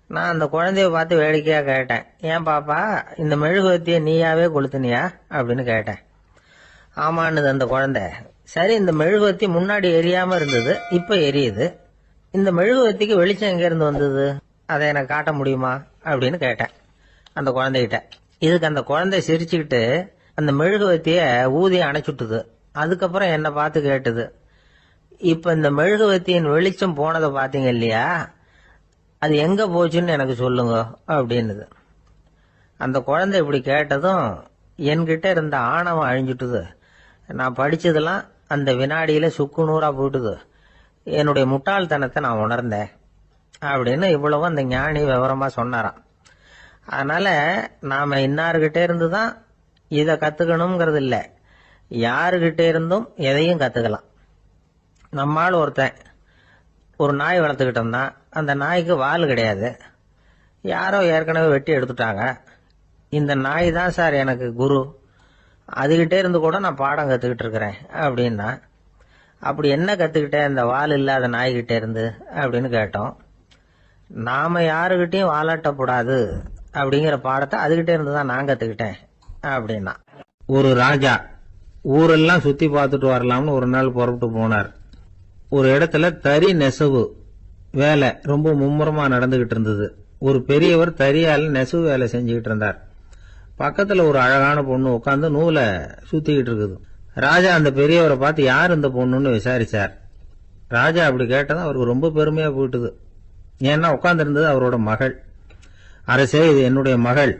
நான் அந்த குழந்தைய பார்த்து வேடிக்கையா கேட்டேன், ஏன் பாப்பா இந்த மெழுகுவத்திய நீயாவே கொளுத்துனியா அப்படின்னு கேட்டேன். ஆமான்னுது அந்த குழந்தை. சரி, இந்த மெழுகுவத்தி முன்னாடி எரியாம இருந்தது, இப்ப எரியுது. இந்த மெழுகுவத்திக்கு வெளிச்சம் எங்க இருந்து வந்தது, அதை எனக்கு காட்ட முடியுமா அப்படின்னு கேட்டேன் அந்த குழந்தைகிட்ட. இதுக்கு அந்த குழந்தை சிரிச்சுக்கிட்டு அந்த மெழுகுவத்திய ஊதி அணைச்சுட்டுது. அதுக்கப்புறம் என்ன பார்த்து கேட்டுது, இப்ப இந்த மெழுகுவத்தியின் வெளிச்சம் போனதை பாத்தீங்க இல்லையா, அது எங்க போச்சுன்னு எனக்கு சொல்லுங்க அப்படின்னுது. அந்த குழந்தை இப்படி கேட்டதும் என்கிட்ட இருந்த ஆணவம் அழிஞ்சுட்டுது. நான் படிச்சதெல்லாம் அந்த வினாடியில சுக்கு நூறா போயிட்டுது. என்னுடைய முட்டாள்தனத்தை நான் உணர்ந்தேன் அப்படின்னு இவ்வளவு அந்த ஞானி விவரமா சொன்னாராம். அதனால நாம இன்னார்கிட்ட இருந்து தான் இதை கத்துக்கணுங்கிறது இல்லை, யாருகிட்ட இருந்தும் எதையும் கத்துக்கலாம். நம்மால் ஒருத்தன் ஒரு நாய் வளர்த்துக்கிட்டோம்னா அந்த நாய்க்கு வால் கிடையாது, யாரோ ஏற்கனவே வெட்டி எடுத்துட்டாங்க. இந்த நாய் தான் சார் எனக்கு குரு, அதுகிட்டே இருந்து கூட நான் பாடம் கத்துக்கிட்டு இருக்கிறேன் அப்படின்னா. அப்படி என்ன கத்துக்கிட்டேன் இந்த வால் இல்லாத நாய்கிட்ட இருந்து அப்படின்னு கேட்டோம். நாம யாருகிட்டையும் வாலாட்டக்கூடாது அப்படிங்கிற பாடத்தை அதுகிட்டே இருந்து தான் நான் கத்துக்கிட்டேன் அப்படின்னா. ஒரு ராஜா ஊரெல்லாம் சுத்தி பார்த்துட்டு வரலாம்னு ஒரு நாள் புறப்பட்டு போனார். ஒரு இடத்துல தறி நெசவு வேலை ரொம்ப மும்முரமா நடந்துகிட்டு இருந்தது. ஒரு பெரியவர் தறியால நெசவு வேலை செஞ்சுக்கிட்டு இருந்தார். பக்கத்துல ஒரு அழகான பொண்ணு உட்காந்து நூலை சுத்திக்கிட்டு இருக்குது. ராஜா அந்த பெரியவரை பார்த்து யார் இந்த பொண்ணுன்னு விசாரிச்சார். ராஜா அப்படி கேட்டதும் அவருக்கு ரொம்ப பெருமையா போயிட்டுது. ஏன்னா உட்கார்ந்து இருந்தது அவரோட மகள். அரசே, இது என்னுடைய மகள்,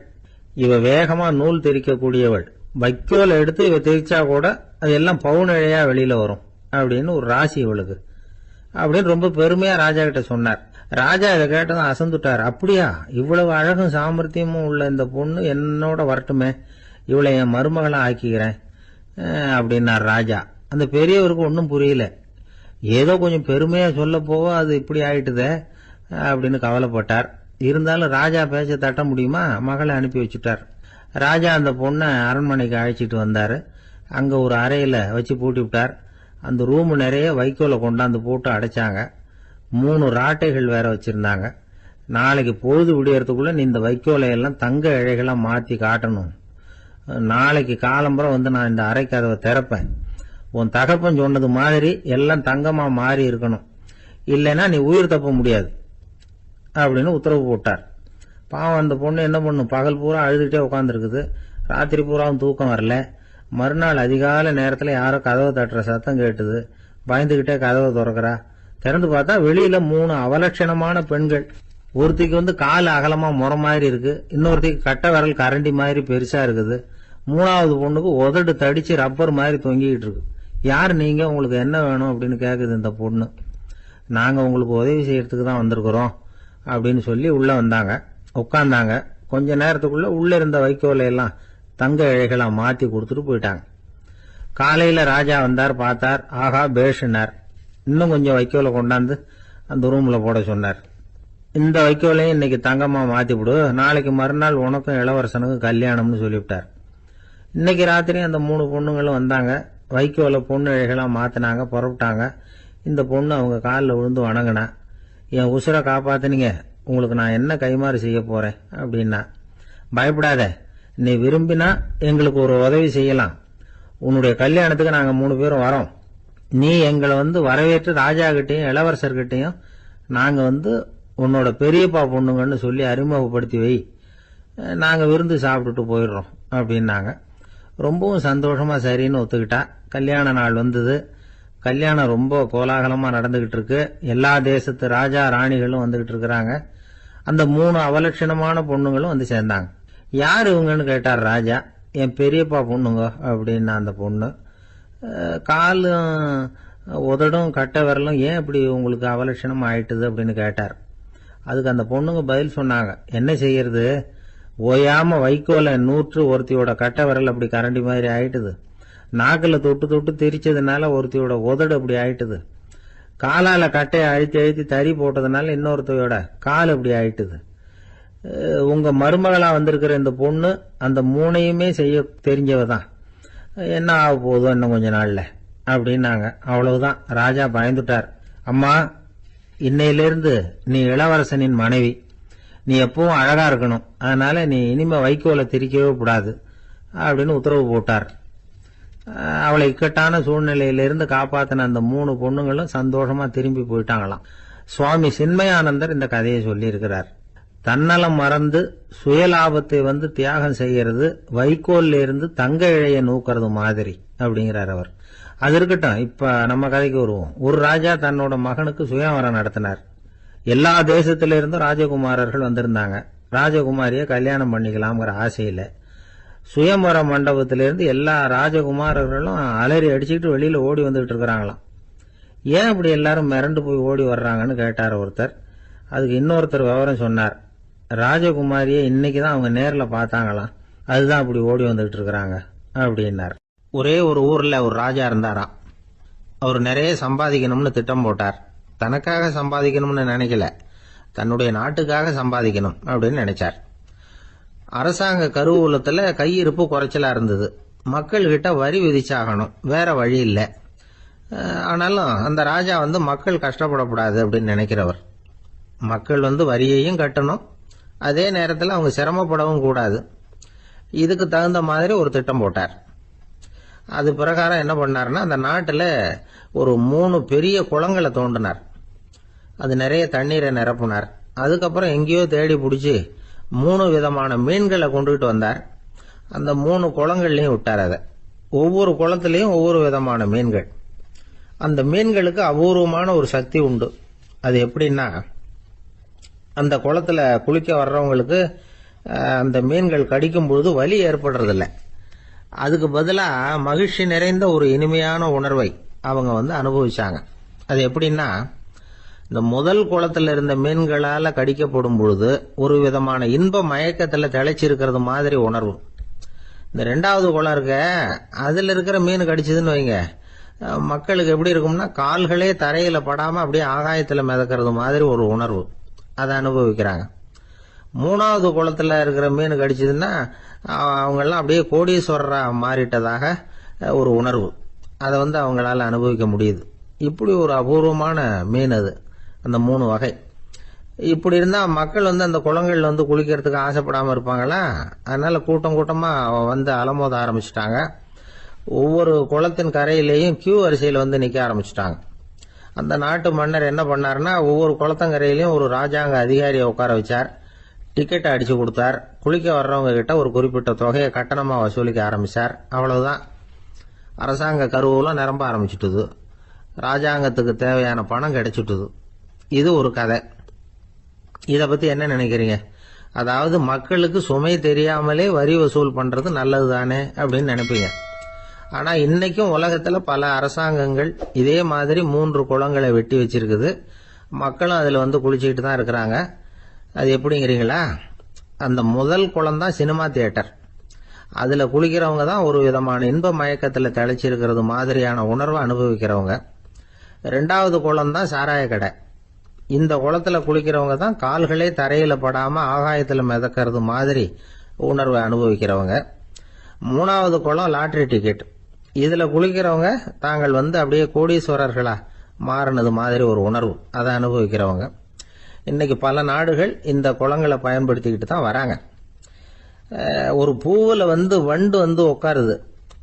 இவ வேகமா நூல் தெரிக்கக்கூடியவள், வைக்கோல எடுத்து இவ தெரிச்சா கூட அது எல்லாம் பவுனிழையா வெளியில வரும் அப்படின்னு ஒரு ராசி இவளுக்கு அப்படின்னு ரொம்ப பெருமையா ராஜா கிட்ட சொன்னார். ராஜா இதை கேட்டதும் அசந்துட்டார். அப்படியா, இவ்வளவு அழகும் சாமர்த்தியமும் உள்ள இந்த பொண்ணு என்னோட வரட்டுமே, இவளை என் மருமகளா ஆக்கிக்கிறேன் அப்படின்னார் ராஜா. அந்த பெரியவருக்கு ஒன்னும் புரியல. ஏதோ கொஞ்சம் பெருமையா சொல்ல போவ அது இப்படி ஆயிட்டுதே அப்படின்னு கவலைப்பட்டார். இருந்தாலும் ராஜா பேச்ச தட்ட முடியுமா, மகளை அனுப்பி வச்சுட்டார். ராஜா அந்த பொண்ணை அரண்மனைக்கு அழைச்சிட்டு வந்தாரு. அங்க ஒரு அறையில வச்சு பூட்டி விட்டார். அந்த ரூம் நிறைய வைக்கோலை கொண்டாந்து போட்டு அடைச்சாங்க. 3 ராட்டைகள் வேற வச்சிருந்தாங்க. நாளைக்கு பொழுது விடியறதுக்குள்ள நீ இந்த வைக்கோலை எல்லாம் தங்க இழைகளா மாத்தி காட்டணும். நாளைக்கு காலம்பரம் வந்து நான் இந்த அறை கதவை திறப்பேன். உன் தகப்பன் சொன்னது மாதிரி எல்லாம் தங்கமா மாறி இருக்கணும், இல்லைன்னா நீ உயிர் தப்ப முடியாது அப்படின்னு உத்தரவு போட்டார். பாவம் அந்த பொண்ணு என்ன பண்ணும், பகல் பூரா அழுதுகிட்டே உட்காந்துருக்குது. ராத்திரி பூராவும் தூக்கம் வரல. மறுநாள் அதிகாலை நேரத்துல யாரோ கதவை தட்டுற சத்தம் கேட்டுது. பயந்துகிட்டே கதவை திறக்கிறா. திறந்து பார்த்தா வெளியில 3 அவலட்சணமான பெண்கள். ஒருத்திக்கு வந்து கால் அகலமா முறை மாதிரி இருக்கு, இன்னொருத்திக்கு கட்டை விரல் கரண்டி மாதிரி பெருசா இருக்குது, 3வது பொண்ணுக்கு உதடு தடிச்சு ரப்பர் மாதிரி தொங்கிட்டு இருக்கு. யார் நீங்க, உங்களுக்கு என்ன வேணும் அப்படின்னு கேக்குது இந்த பொண்ணு. நாங்க உங்களுக்கு உதவி செய்யறதுக்கு தான் வந்திருக்கிறோம் அப்படின்னு சொல்லி உள்ள வந்தாங்க, உட்கார்ந்தாங்க. கொஞ்ச நேரத்துக்குள்ள உள்ள இருந்த வைக்கோலை எல்லாம் தங்க இழைகளா மாத்தி கொடுத்துட்டு போயிட்டாங்க. காலையில ராஜா வந்தார், பார்த்தார். ஆகா பேஷனார். இன்னும் கொஞ்சம் வைக்கோலை கொண்டாந்து அந்த ரூம்ல போட சொன்னார். இந்த வைக்கோலையும் இன்னைக்கு தங்கமா மாத்தி விடு, நாளைக்கு மறுநாள் உனக்கும் இளவரசனுக்கும் கல்யாணம்னு சொல்லிவிட்டார். இன்னைக்கு ராத்திரி அந்த 3 பொண்ணுங்களும் வந்தாங்க. வைக்கோலை பொண்ணு இழைகளா மாத்தினாங்க, புறப்பட்டாங்க. இந்த பொண்ணு அவங்க காலில் விழுந்து வணங்கினா. என் உசுரை காப்பாத்தினீங்க, உங்களுக்கு நான் என்ன கைமாறு செய்ய போறேன் அப்படின்னா. பயப்படாத, நீ விரும்பினா எங்களுக்கு ஒரு உதவி செய்யலாம். உன்னுடைய கல்யாணத்துக்கு நாங்க 3 பேரும் வரோம். நீ எங்களை வந்து வரவேற்று ராஜா கிட்டையும் இளவரசர்கிட்டையும் நாங்க வந்து உன்னோட பெரியப்பா பொண்ணுங்கன்னு சொல்லி அறிமுகப்படுத்தி வை, நாங்க விருந்து சாப்பிட்டுட்டு போயிடுறோம் அப்படின்னாங்க. ரொம்பவும் சந்தோஷமா சரின்னு ஒத்துக்கிட்டா. கல்யாண நாள் வந்தது. கல்யாணம் ரொம்ப கோலாகலமா நடந்துகிட்டு இருக்கு. எல்லா தேசத்து ராஜா ராணிகளும் வந்துகிட்டு இருக்கிறாங்க. அந்த 3 அவலட்சணமான பொண்ணுங்களும் வந்து சேர்ந்தாங்க. யார் இவங்கன்னு கேட்டார் ராஜா. என் பெரியப்பா பொண்ணுங்க அப்படின்னா அந்த பொண்ணு. காலும் உதடும் கட்டை விரலும் ஏன் இப்படி உங்களுக்கு அவலட்சணம் ஆயிட்டுது அப்படின்னு கேட்டார். அதுக்கு அந்த பொண்ணுங்க பதில் சொன்னாங்க. என்ன செய்யறது, ஓயாம வைக்கோல நூற்று ஒருத்தியோட கட்டை விரல் அப்படி கரண்டி மாதிரி ஆயிட்டுது, நாக்கில் தொட்டு தொட்டு திரிச்சதுனால ஒருத்தியோட உதடு அப்படி ஆயிட்டுது, காலால கட்டையை அழுத்தி அழுத்தி தறி போட்டதுனால இன்னொருத்தையோட கால் இப்படி ஆயிட்டுது. உங்க மருமகளா வந்திருக்கிற இந்த பொண்ணு அந்த மூணையுமே செய்ய தெரிஞ்சவ தான். என்ன ஆக போதும் இன்னும் கொஞ்ச நாள்ல அப்படின்னாங்க. அவ்வளவுதான், ராஜா பயந்துட்டார். அம்மா, இன்னையிலிருந்து நீ இளவரசனின் மனைவி, நீ எப்பவும் அழகா இருக்கணும், அதனால நீ இனிமே வைக்கோலை திரிக்கவே கூடாது அப்படின்னு உத்தரவு போட்டார். அவளை இக்கட்டான சூழ்நிலையிலிருந்து காப்பாத்தின அந்த 3 பொண்ணுங்களும் சந்தோஷமா திரும்பி போயிட்டாங்களாம். சுவாமி சின்மயானந்தர் இந்த கதையை சொல்லி இருக்கிறார். தன்னலம் மறந்து சுயலாபத்தை தியாகம் செய்யறது வைக்கோல்ல இருந்து தங்க இழைய நூக்கிறது மாதிரி அப்படிங்கிறார் அவர். அது இருக்கட்டும், இப்ப நம்ம கதைக்கு வருவோம். ஒரு ராஜா தன்னோட மகனுக்கு சுயவரம் நடத்தினார். எல்லா தேசத்தில இருந்தும் ராஜகுமாரர்கள் வந்திருந்தாங்க. ராஜகுமாரிய கல்யாணம் பண்ணிக்கலாம்ங்கிற ஆசையில சுயம்பர மண்டபத்திலிருந்து எல்லா ராஜகுமாரர்களும் அலறி அடிச்சுக்கிட்டு வெளியில ஓடி வந்துகிட்டு இருக்கிறாங்களாம். ஏன் இப்படி எல்லாரும் மிரண்டு போய் ஓடி வர்றாங்கன்னு கேட்டார் ஒருத்தர். அதுக்கு இன்னொருத்தர் விவரம் சொன்னார். ராஜகுமாரியை இன்னைக்குதான் அவங்க நேர்ல பார்த்தாங்களாம், அதுதான் அப்படி ஓடி வந்துகிட்டு இருக்கிறாங்க அப்படின்னார். ஒரே ஒரு ஊர்ல ஒரு ராஜா இருந்தாராம். அவர் நிறைய சம்பாதிக்கணும்னு திட்டம் போட்டார். தனக்காக சம்பாதிக்கணும்னு நினைக்கல, தன்னுடைய நாட்டுக்காக சம்பாதிக்கணும் அப்படின்னு நினைச்சார். அரசாங்க கருவூலத்துல கையிருப்பு குறைச்சலா இருந்தது. மக்கள் கிட்ட வரி விதிச்சாகணும், வேற வழி இல்லை. ஆனாலும் அந்த ராஜா மக்கள் கஷ்டப்படக்கூடாது அப்படின்னு நினைக்கிறவர். மக்கள் வரியையும் கட்டணும், அதே நேரத்தில் அவங்க சிரமப்படவும் கூடாது. இதுக்கு தகுந்த மாதிரி ஒரு திட்டம் போட்டார். அது பிரகாரம் என்ன பண்ணார்னா, அந்த நாட்டில் ஒரு 3 பெரிய குளங்களை தோண்டினார். அது நிறைய தண்ணீரை நிரப்புனார். அதுக்கப்புறம் எங்கேயோ தேடி பிடிச்சி 3 விதமான மீன்களை கொண்டுகிட்டு வந்தார். அந்த 3 குளங்கள்லையும் விட்டார். அதை ஒவ்வொரு குளத்திலையும் ஒவ்வொரு விதமான மீன்கள். அந்த மீன்களுக்கு அபூர்வமான ஒரு சக்தி உண்டு. அது எப்படின்னா, அந்த குளத்துல குளிக்க வர்றவங்களுக்கு அந்த மீன்கள் கடிக்கும் பொழுது வலி ஏற்படுறதில்ல. அதுக்கு பதிலா மகிழ்ச்சி நிறைந்த ஒரு இனிமையான உணர்வை அவங்க அனுபவிச்சாங்க. அது எப்படின்னா, இந்த முதல் குளத்துல இருந்த மீன்களால கடிக்கப்படும் பொழுது ஒரு விதமான இன்ப மயக்கத்துல திளைச்சிருக்கிறது மாதிரி உணர்வு. இந்த 2வது குளம் இருக்க, அதுல இருக்கிற மீன் கடிச்சதுன்னு வைங்க, மக்களுக்கு எப்படி இருக்கும்னா, கால்களே தரையில படாம அப்படியே ஆகாயத்துல மிதக்கிறது மாதிரி ஒரு உணர்வு. அதை அனுபவிக்கிறாங்க. 3வது குளத்துல இருக்கிற மீன் கடிச்சதுன்னா அவங்கெல்லாம் அப்படியே கோடீஸ்வரரா மாறிட்டதாக ஒரு உணர்வு. அதை அவங்களால அனுபவிக்க முடியுது. இப்படி ஒரு அபூர்வமான மீன் அது, அந்த 3 வகை. இப்படி இருந்தா மக்கள் அந்த குளங்கள்ல குளிக்கிறதுக்கு ஆசைப்படாம இருப்பாங்களா? அதனால கூட்டம் கூட்டமா அலமோத ஆரம்பிச்சுட்டாங்க. ஒவ்வொரு குளத்தின் கரையிலேயும் கியூ வரிசையில் நிக்க ஆரம்பிச்சுட்டாங்க. அந்த நாட்டு மன்னர் என்ன பண்ணாருன்னா, ஒவ்வொரு குளத்தங்கரையிலையும் ஒரு ராஜாங்க அதிகாரியை உட்கார வச்சார். டிக்கெட்டை அடிச்சு கொடுத்தார். குளிக்க வர்றவங்க கிட்ட ஒரு குறிப்பிட்ட தொகையை கட்டணமா வசூலிக்க ஆரம்பிச்சார். அவ்வளவுதான், அரசாங்க கருவூலம் நிரம்ப ஆரம்பிச்சுட்டுது. ராஜாங்கத்துக்கு தேவையான பணம் கிடைச்சிட்டுது. இது ஒரு கதை. இத பத்தி என்ன நினைக்கிறீங்க? அதாவது மக்களுக்கு சுமை தெரியாமலே வரி வசூல் பண்றது நல்லது தானே அப்படின்னு நினைப்பீங்க. ஆனா இன்னைக்கும் உலகத்துல பல அரசாங்கங்கள் இதே மாதிரி 3 குளங்களை வெட்டி வச்சிருக்குது. மக்களும் அதுல குளிச்சுக்கிட்டு தான் இருக்கிறாங்க. அது எப்படிங்கிறீங்களா? அந்த முதல் குளம் தான் சினிமா தியேட்டர். அதுல குளிக்கிறவங்க தான் ஒரு விதமான இன்ப மயக்கத்துல திளைச்சிருக்கிறது மாதிரியான உணர்வை அனுபவிக்கிறவங்க. 2வது குளம் தான் சாராய கடை. இந்த குளத்துல குளிக்கிறவங்க தான் கால்களே தரையில படாம ஆகாயத்துல மிதக்கிறது மாதிரி உணர்வை அனுபவிக்கிறவங்க. 3வது குளம் லாட்டரி டிக்கெட். இதுல குளிக்கிறவங்க தாங்கள் அப்படியே கோடீஸ்வரர்களா மாறினது மாதிரி ஒரு உணர்வு, அதை அனுபவிக்கிறவங்க. இன்னைக்கு பல நாடுகள் இந்த குளங்களை பயன்படுத்திக்கிட்டு தான் வராங்க. ஒரு பூவுல வண்டு உட்காருது.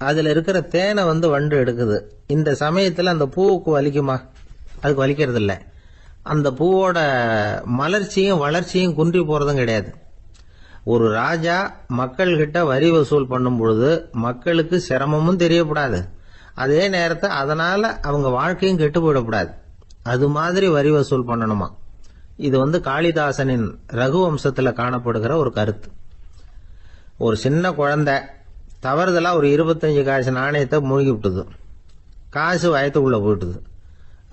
அதுல இருக்கிற தேனை வண்டு எடுக்குது. இந்த சமயத்துல அந்த பூவுக்கு வலிக்குமா? அதுக்கு வலிக்கிறது இல்லை. அந்த பூவோட மலர்ச்சியும் வளர்ச்சியும் குன்றி போறதும் கிடையாது. ஒரு ராஜா மக்கள் கிட்ட வரி வசூல் பண்ணும் பொழுது மக்களுக்கு சிரமமும் தெரியக்கூடாது, அதே நேரத்தை அதனால அவங்க வாழ்க்கையும் கெட்டு போயிடக்கூடாது. அது மாதிரி வரி வசூல் பண்ணணுமா. இது காளிதாசனின் ரகுவம்சத்துல காணப்படுகிற ஒரு கருத்து. ஒரு சின்ன குழந்தை தவறுதலா ஒரு 25 காசு நாணயத்தை மூழ்கி விட்டுது. காசு வயத்துக்குள்ள போயிட்டுது.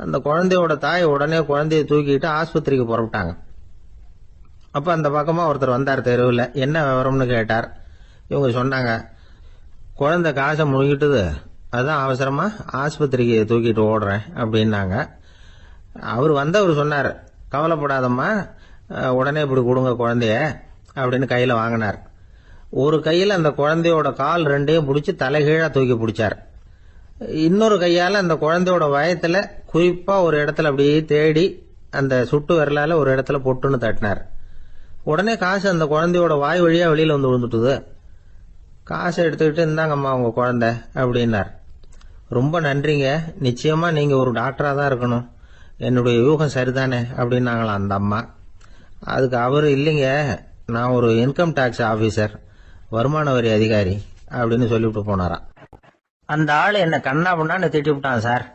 அந்த குழந்தையோட தாய் உடனே குழந்தைய தூக்கிட்டு ஆஸ்பத்திரிக்கு புறப்பட்டாங்க. அப்ப அந்த பக்கமா ஒருத்தர் வந்தார் தெருவில். என்ன விவரம்னு கேட்டார். இவங்க சொன்னாங்க, குழந்தை காசை முழுகிட்டுது, அதான் அவசரமா ஆஸ்பத்திரிக்கு தூக்கிட்டு ஓடுறேன் அப்படின்னாங்க. அவர் வந்தவர் சொன்னார், கவலைப்படாதம்மா, உடனே இப்படி கொடுங்க குழந்தைய அப்படின்னு கையில் வாங்கினார். ஒரு கையில் அந்த குழந்தையோட கால் ரெண்டையும் பிடிச்சி தலைகீழா தூக்கி பிடிச்சார். இன்னொரு கையால் அந்த குழந்தையோட வயத்துல குறிப்பா ஒரு இடத்துல அப்படியே தேடி அந்த சுட்டு விரலால ஒரு இடத்துல பொட்டுன்னு தட்டினார். உடனே காசு அந்த குழந்தையோட வாய் வழியா வெளியில வந்து விழுந்துட்டுது. காசை எடுத்துக்கிட்டு, இந்தாங்கம்மா உங்க குழந்தை அப்படின்னார். ரொம்ப நன்றிங்க, நிச்சயமா நீங்க ஒரு டாக்டரா தான் இருக்கணும், என்னுடைய யூகம் சரிதானே அப்படின்னாங்களாம் அந்த அம்மா. அதுக்கு அவர், இல்லைங்க, நான் ஒரு இன்கம் டாக்ஸ் ஆபீசர், வருமான வரி அதிகாரி அப்படின்னு சொல்லிவிட்டு போனாராம். அந்த ஆள் என்ன கண்ணா பண்ணான்னு திட்டி விட்டான் சார்,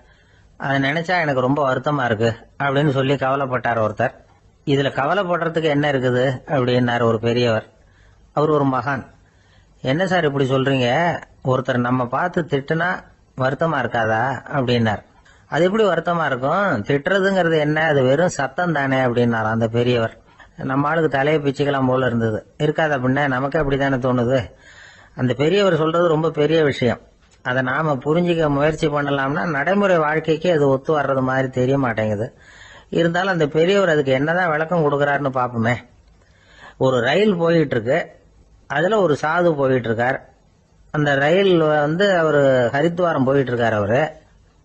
அதை நினைச்சா எனக்கு ரொம்ப வருத்தமா இருக்கு அப்படின்னு சொல்லி கவலைப்பட்டார் ஒருத்தர். இதுல கவலைப்படுறதுக்கு என்ன இருக்குது அப்படின்னாரு ஒரு பெரியவர். அவர் ஒரு மகான். என்ன சார் இப்படி சொல்றீங்க, ஒருத்தர் நம்ம பார்த்து திட்டுனா வருத்தமா இருக்காதா அப்படின்னார். அது எப்படி வருத்தமா இருக்கும், திட்டுறதுங்கிறது என்ன, அது வெறும் சத்தம் தானே அப்படின்னார் அந்த பெரியவர். நம்ம ஆளுக்கு தலையை பிச்சுக்கலாம் போல இருந்தது. இருக்காத அப்படின்னா நமக்கு அப்படித்தானே தோணுது. அந்த பெரியவர் சொல்றது ரொம்ப பெரிய விஷயம். அதை நாம புரிஞ்சிக்க முயற்சி பண்ணலாம்னா நடைமுறை வாழ்க்கைக்கு அது ஒத்து வர்றது மாதிரி தெரிய மாட்டேங்குது. இருந்தாலும் அந்த பெரியவர் அதுக்கு என்னதான் விளக்கம் கொடுக்கறாருன்னு பாப்போமே. ஒரு ரயில் போயிட்டு இருக்கு, அதுல ஒரு சாது போயிட்டு இருக்கார். அந்த ரயில் அவரு ஹரித்வாரம் போயிட்டு இருக்காரு. அவரு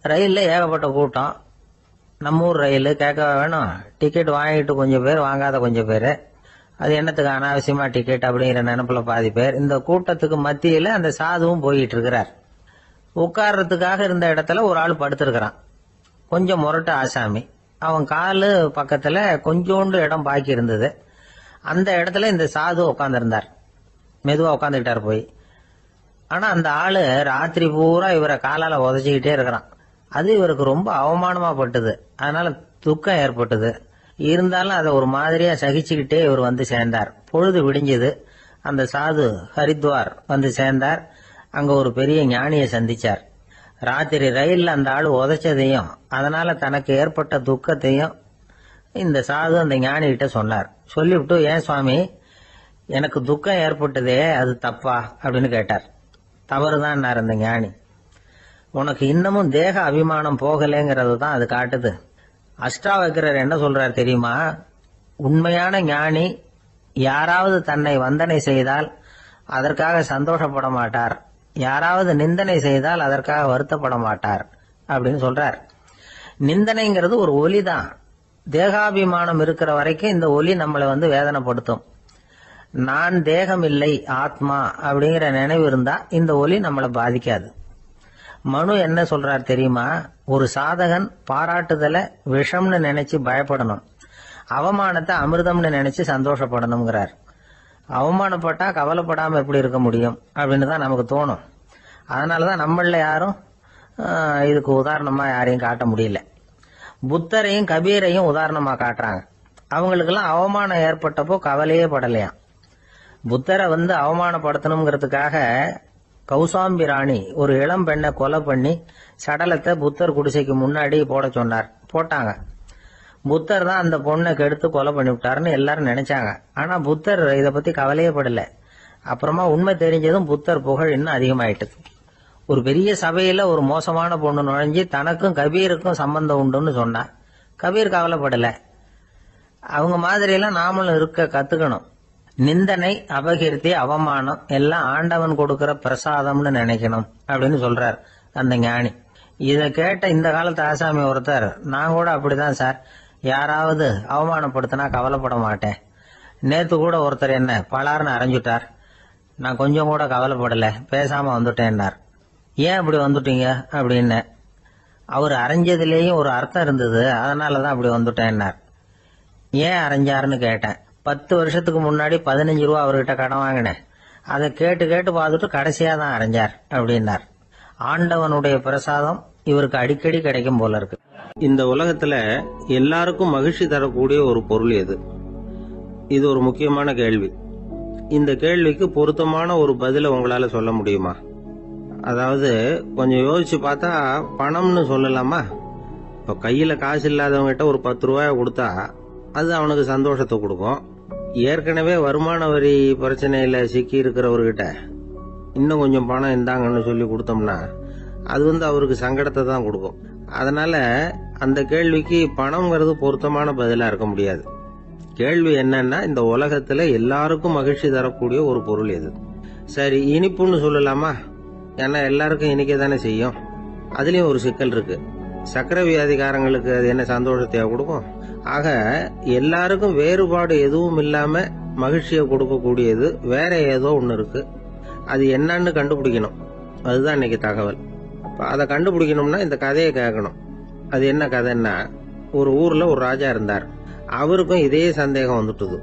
ரயில்ல ஏகப்பட்ட கூட்டம். நம்ம ஊர் ரயில் கேட்க வேணும், டிக்கெட் வாங்கிட்டு கொஞ்சம் பேர், வாங்காத கொஞ்சம் பேர். அது என்னத்துக்கு அனாவசியமா டிக்கெட் அப்படிங்கிற நினைப்புல பாதி பேர். இந்த கூட்டத்துக்கு மத்தியில அந்த சாதுவும் போயிட்டு இருக்கிறார். உட்கார்றதுக்காக இருந்த இடத்துல ஒரு ஆள் படுத்திருக்கிறான், கொஞ்சம் முரட்டு ஆசாமி. அவன் காலு பக்கத்துல கொஞ்சோண்டு இடம் பாக்கி இருந்தது. அந்த இடத்துல இந்த சாது உட்கார்ந்திருந்தார். மெதுவா உட்காந்துக்கிட்டார் போய். ஆனா அந்த ஆளு ராத்திரி பூரா இவரை காலால உதச்சிக்கிட்டே இருக்கிறான். அது இவருக்கு ரொம்ப அவமானமா பட்டது. அதனால துக்கம் ஏற்பட்டது. இருந்தாலும் அதை ஒரு மாதிரியா சகிச்சுக்கிட்டே இவர் வந்து சேர்ந்தார். பொழுது விடிஞ்சது. அந்த சாது ஹரித்வார் வந்து சேர்ந்தார். அங்க ஒரு பெரிய ஞானியை சந்திச்சார். ராத்திரி ரயில்ல அந்த ஆளு உதைச்சதையும் அதனால தனக்கு ஏற்பட்ட துக்கத்தையும் இந்த சாது அந்த ஞானி கிட்ட சொன்னார். சொல்லிவிட்டு, ஏன் சுவாமி, எனக்கு துக்கம் ஏற்பட்டதே அது தப்பா அப்படின்னு கேட்டார். தவறுதான் அந்த ஞானி. உனக்கு இன்னமும் தேக அபிமானம் போகலைங்கிறது தான் அது காட்டுது. அஷ்டாவக்கிரர் என்ன சொல்றார் தெரியுமா, உண்மையான ஞானி யாராவது தன்னை வந்தனை செய்தால் அதற்காக சந்தோஷப்பட மாட்டார், யாராவது நிந்தனை செய்தால் அதற்காக வருத்தப்பட மாட்டார் அப்படின்னு சொல்றார். நிந்தனைங்கிறது ஒரு ஒலி தான். தேகாபிமானம் இருக்கிற வரைக்கும் இந்த ஒலி நம்மளை வேதனைப்படுத்தும். நான் தேகம் இல்லை, ஆத்மா அப்படிங்கிற நினைவு இருந்தா இந்த ஒலி நம்மளை பாதிக்காது. மனு என்ன சொல்றார் தெரியுமா, ஒரு சாதகன் பாராட்டுதலை விஷம்னு நினைச்சு பயப்படணும், அவமானத்தை அமிர்தம்னு நினைச்சு சந்தோஷப்படணுங்கிறார். அவமானப்பட்டா கவலைப்படாம எப்படி இருக்க முடியும் அப்படின்னு தான் நமக்கு தோணும். அதனாலதான் நம்மள யாரும் இதுக்கு உதாரணமா யாரையும் காட்ட முடியல. புத்தரையும் கபீரையும் உதாரணமா காட்டுறாங்க. அவங்களுக்கெல்லாம் அவமானம் ஏற்பட்டப்போ கவலையே படலையாம். புத்தரை அவமானப்படுத்தணுங்கிறதுக்காக கௌசாம்பி ராணி ஒரு இளம் பெண்ணை கொலை பண்ணி சடலத்தை புத்தர் குடிசைக்கு முன்னாடி போட சொன்னார். போட்டாங்க. புத்தர் தான் அந்த பொண்ணை கெடுத்து கொலை பண்ணி விட்டாருன்னு எல்லாரும் நினைச்சாங்க. ஆனா புத்தர் இதை பத்தி கவலையே படல. அப்புறமா உண்மை தெரிஞ்சதும் புத்தர் புகழ் இன்னும் அதிகமாயிட்டது. ஒரு பெரிய சபையில ஒரு மோசமான பொண்ணு நுழைஞ்சு தனக்கும் கபீருக்கும் சம்பந்தம் உண்டுன்னு சொன்னா கபீர் கவலைப்படல. அவங்க மாதிரியெல்லாம் நாமளும் இருக்க கத்துக்கணும். நிந்தனை, அபகீர்த்தி, அவமானம் எல்லாம் ஆண்டவன் கொடுக்கிற பிரசாதம்னு நினைக்கணும் அப்படின்னு சொல்றார் அந்த ஞானி. இத கேட்ட இந்த காலத்து ஆசாமி ஒருத்தர், நான் கூட அப்படிதான் சார், யாராவது அவமானப்படுத்தினா கவலைப்பட மாட்டேன். நேத்து கூட ஒருத்தர் என்ன பலார்னு அரைஞ்சுட்டார், நான் கொஞ்சம் கூட கவலைப்படல, பேசாம வந்துட்டேன்னார். ஏன் அப்படி வந்துட்டீங்க அப்படின்னு. அவர் அரைஞ்சதுலேயும் ஒரு அர்த்தம் இருந்தது, அதனாலதான் அப்படி வந்துட்டேன்னார். ஏன் அரைஞ்சாருன்னு கேட்டேன். 10 வருஷத்துக்கு முன்னாடி 15 ரூபா அவர்கிட்ட கடன் வாங்கினேன், அதை கேட்டு கேட்டு பார்த்துட்டு கடைசியா தான் அரைஞ்சார் அப்படின்னார். ஆண்டவனுடைய பிரசாதம் இவருக்கு அடிக்கடி கிடைக்கும் போல இருக்கு. இந்த உலகத்துல எல்லாருக்கும் மகிழ்ச்சி தரக்கூடிய ஒரு பொருள் எது? இது ஒரு முக்கியமான கேள்வி. இந்த கேள்விக்கு பொருத்தமான ஒரு பதில உங்களால சொல்ல முடியுமா? அதாவது கொஞ்சம் யோசிச்சு பார்த்தா பணம்னு சொல்லலாமா? இப்ப கையில காசு இல்லாதவங்கிட்ட ஒரு 10 ரூபாய் கொடுத்தா அது அவனுக்கு சந்தோஷத்தை கொடுக்கும். ஏற்கனவே வருமான வரி பிரச்சனையில சிக்கி இருக்கிறவர்கிட்ட இன்னும் கொஞ்சம் பணம் இந்தாங்கன்னு சொல்லி கொடுத்தோம்னா அது அவருக்கு சங்கடத்தை தான் கொடுக்கும். அதனால அந்த கேள்விக்கு பணம்ங்கிறது பொருத்தமான பதிலா இருக்க முடியாது. கேள்வி என்னன்னா, இந்த உலகத்துல எல்லாருக்கும் மகிழ்ச்சி தரக்கூடிய ஒரு பொருள் எது? சரி, இனிப்புன்னு சொல்லலாமா? ஏன்னா எல்லாருக்கும் இனிக்க தானே செய்யும். அதுலயும் ஒரு சிக்கல் இருக்கு. சக்கரை வியாதிகாரங்களுக்கு அது என்ன சந்தோஷத்தையா கொடுக்கும்? ஆக எல்லாருக்கும் வேறுபாடு எதுவும் இல்லாம மகிழ்ச்சியை கொடுக்கக்கூடியது வேற ஏதோ ஒண்ணு இருக்கு. அது என்னன்னு கண்டுபிடிக்கணும். அதுதான் இன்னைக்கு தகவல். அதை கண்டுபிடிக்கணும்னா இந்த கதையை கேட்கணும். அது என்ன கதைன்னா, ஒரு ஊர்ல ஒரு ராஜா இருந்தார். அவருக்கும் இதே சந்தேகம் வந்துட்டுது.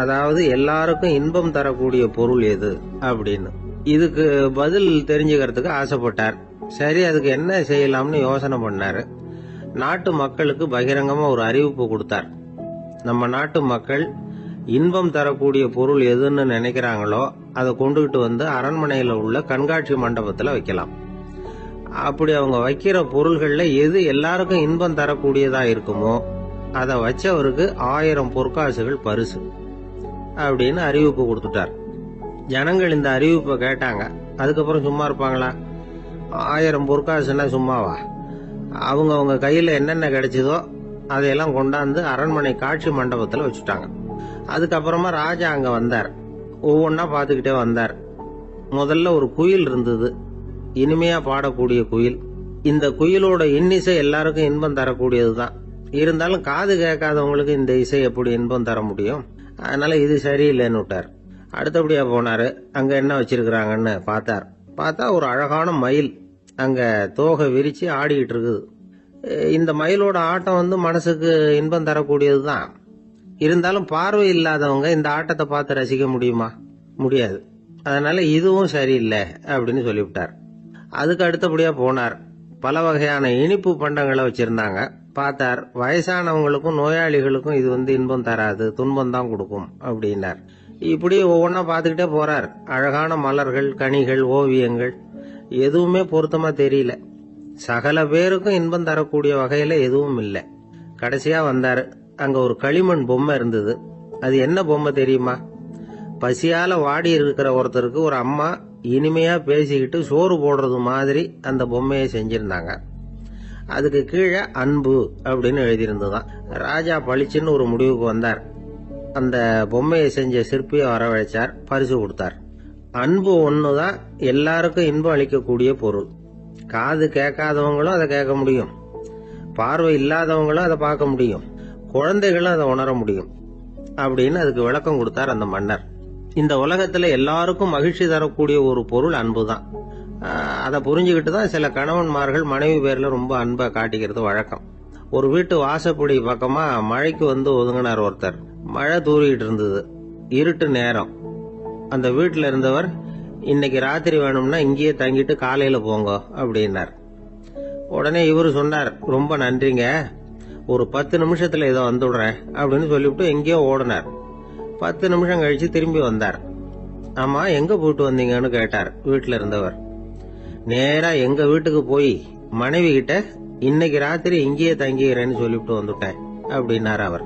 அதாவது எல்லாருக்கும் இன்பம் தரக்கூடிய பொருள் எது அப்படின்னு. இதுக்கு பதில் தெரிஞ்சுக்கிறதுக்கு ஆசைப்பட்டார். சரி, அதுக்கு என்ன செய்யலாம்னு யோசனை பண்ணாரு. நாட்டு மக்களுக்கு பகிரங்கமா ஒரு அறிவிப்பு கொடுத்தார். நம்ம நாட்டு மக்கள் இன்பம் தரக்கூடிய பொருள் எதுன்னு நினைக்கிறாங்களோ அதை கொண்டுகிட்டு வந்து அரண்மனையில உள்ள கண்காட்சி மண்டபத்துல வைக்கலாம். அப்படி அவங்க வைக்கிற பொருள்கள்ல எது எல்லாருக்கும் இன்பம் தரக்கூடியதா இருக்குமோ அதை வச்சவருக்கு 1000 பொற்காசுகள் பரிசு அப்படின்னு அறிவிப்பு கொடுத்துட்டார். ஜனங்கள் இந்த அறிவிப்பை கேட்டாங்க. அதுக்கப்புறம் சும்மா இருப்பாங்களா? 1000 பொற்காசுன்னா சும்மாவா? அவங்க கையில என்னென்ன கிடைச்சதோ அதையெல்லாம் கொண்டாந்து அரண்மனை காட்சி மண்டபத்துல வச்சுட்டாங்க. அதுக்கப்புறமா ராஜா அங்க வந்தார். ஒவ்வொன்னா பார்த்துக்கிட்டே வந்தார். முதல்ல ஒரு குயில் இருந்தது, இனிமையா பாடக்கூடிய குயில். இந்த குயிலோட இன்னிசை எல்லாருக்கும் இன்பம் தரக்கூடியதுதான். இருந்தாலும் காது கேட்காதவங்களுக்கு இந்த இசை எப்படி இன்பம் தர முடியும்? அதனால இது சரியில்லைன்னு விட்டார். அடுத்தபடியா போனாரு. அங்க என்ன வச்சிருக்கிறாங்கன்னு பார்த்தா ஒரு அழகான மயில் அங்க தோகை விரிச்சு ஆடிக்கிட்டு இருக்குது. இந்த மயிலோட ஆட்டம் மனசுக்கு இன்பம் தரக்கூடியதுதான். இருந்தாலும் பார்வை இல்லாதவங்க இந்த ஆட்டத்தை பார்த்து ரசிக்க முடியுமா? முடியாது. அதனால இதுவும் சரியில்லை அப்படின்னு சொல்லிவிட்டார். அதுக்கு அடுத்தபடியா போனார். பல வகையான இனிப்பு பண்டங்களை வச்சிருந்தாங்க. பார்த்தார், வயசானவங்களுக்கும் நோயாளிகளுக்கும் இது இன்பம் தராது, துன்பம் தான் கொடுக்கும் அப்படின்னார். இப்படி ஒவ்வொன்றா பார்த்துக்கிட்டே போறார். அழகான மலர்கள், கனிகள், ஓவியங்கள் எதுவுமே பொருத்தமா தெரியல. சகல பேருக்கும் இன்பம் தரக்கூடிய வகையில எதுவும் இல்லை. கடைசியா வந்தாரு. அங்க ஒரு களிமண் பொம்மை இருந்தது. அது என்ன பொம்மை தெரியுமா? பசியால வாடி இருக்கிற ஒருத்தருக்கு ஒரு அம்மா இனிமையா பேசிக்கிட்டு சோறு போடுறது மாதிரி அந்த பொம்மையை செஞ்சிருந்தாங்க. அதுக்கு கீழே அன்பு அப்படின்னு எழுதியிருந்ததுதான். ராஜா பளிச்சுன்னு ஒரு முடிவுக்கு வந்தார். அந்த பொம்மையை செஞ்ச சிற்பியை வரவழைச்சார், பரிசு கொடுத்தார். அன்பு ஒண்ணுதான் எல்லாருக்கும் இன்பம் அளிக்கக்கூடிய பொருள். காது கேட்காதவங்களும் அதை கேட்க முடியும், பார்வை இல்லாதவங்களும் அதை பார்க்க முடியும், குழந்தைகளும் அதை உணர முடியும் அப்படின்னு அதுக்கு விளக்கம் கொடுத்தார் அந்த மன்னர். இந்த உலகத்துல எல்லாருக்கும் மகிழ்ச்சி தரக்கூடிய ஒரு பொருள் அன்பு தான். அதை புரிஞ்சுக்கிட்டு தான் சில கணவன்மார்கள் மனைவி பேர்ல ரொம்ப அன்பை காட்டிக்கிறது வழக்கம். ஒரு வீட்டு வாசப்படி பக்கமா மழைக்கு ஒதுங்கினார் ஒருத்தர். மழை தூரிக்கிட்டு இருந்தது, இருட்டு நேரம். அந்த வீட்டுல இருந்தவர், இன்னைக்கு ராத்திரி வேணும்னா இங்கேயே தங்கிட்டு காலையில போங்க அப்படின்னார். உடனே இவரு சொன்னார், ரொம்ப நன்றிங்க, ஒரு 10 நிமிஷத்துல இதை வந்துடுறேன் அப்படின்னு சொல்லிவிட்டு எங்கேயோ ஓடினார். 10 நிமிஷம் கழிச்சு திரும்பி வந்தார். ஆமா, எங்க போயிட்டு வந்தீங்கன்னு கேட்டார் வீட்டுல இருந்தவர். நேரா எங்க வீட்டுக்கு போய் மனைவி கிட்ட இன்னைக்கு ராத்திரி இங்கேயே தங்கிக்கிறேன்னு சொல்லிவிட்டு வந்துட்டேன் அப்படின்னார் அவர்.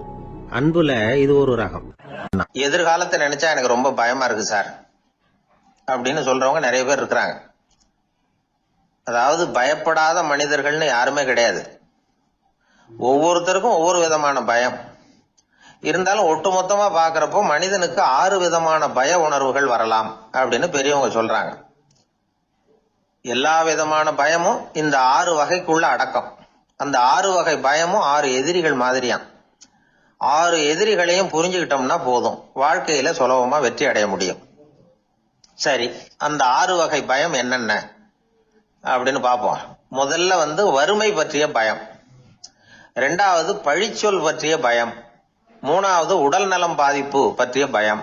அன்புல இது ஒரு ரகம். எதிர்காலத்தை நினைச்சா எனக்கு ரொம்ப பயமா இருக்கு சார் அப்படின்னு சொல்றவங்க நிறைய பேர் இருக்கிறாங்க. அதாவது பயப்படாத மனிதர்கள்னு யாருமே கிடையாது. ஒவ்வொருத்தருக்கும் ஒவ்வொரு விதமான பயம் இருந்தாலும் ஒட்டுமொத்தமா பாக்குறப்போ மனிதனுக்கு 6 விதமான பய உணர்வுகள் வரலாம் அப்படின்னு பெரியவங்க சொல்றாங்க. எல்லா விதமான பயமும் இந்த 6 வகைக்குள்ள அடக்கம். அந்த 6 வகை பயமும் 6 எதிரிகள் மாதிரியாம். 6 எதிரிகளையும் புரிஞ்சுக்கிட்டோம்னா போதும், வாழ்க்கையில சுலபமா வெற்றி அடைய முடியும். சரி, அந்த 6 வகை பயம் என்னென்ன அப்படின்னு பார்ப்போம். முதல்ல வறுமை பற்றிய பயம், 2வது பழிச்சொல் பற்றிய பயம், 3வது உடல் நலம் பாதிப்பு பற்றிய பயம்,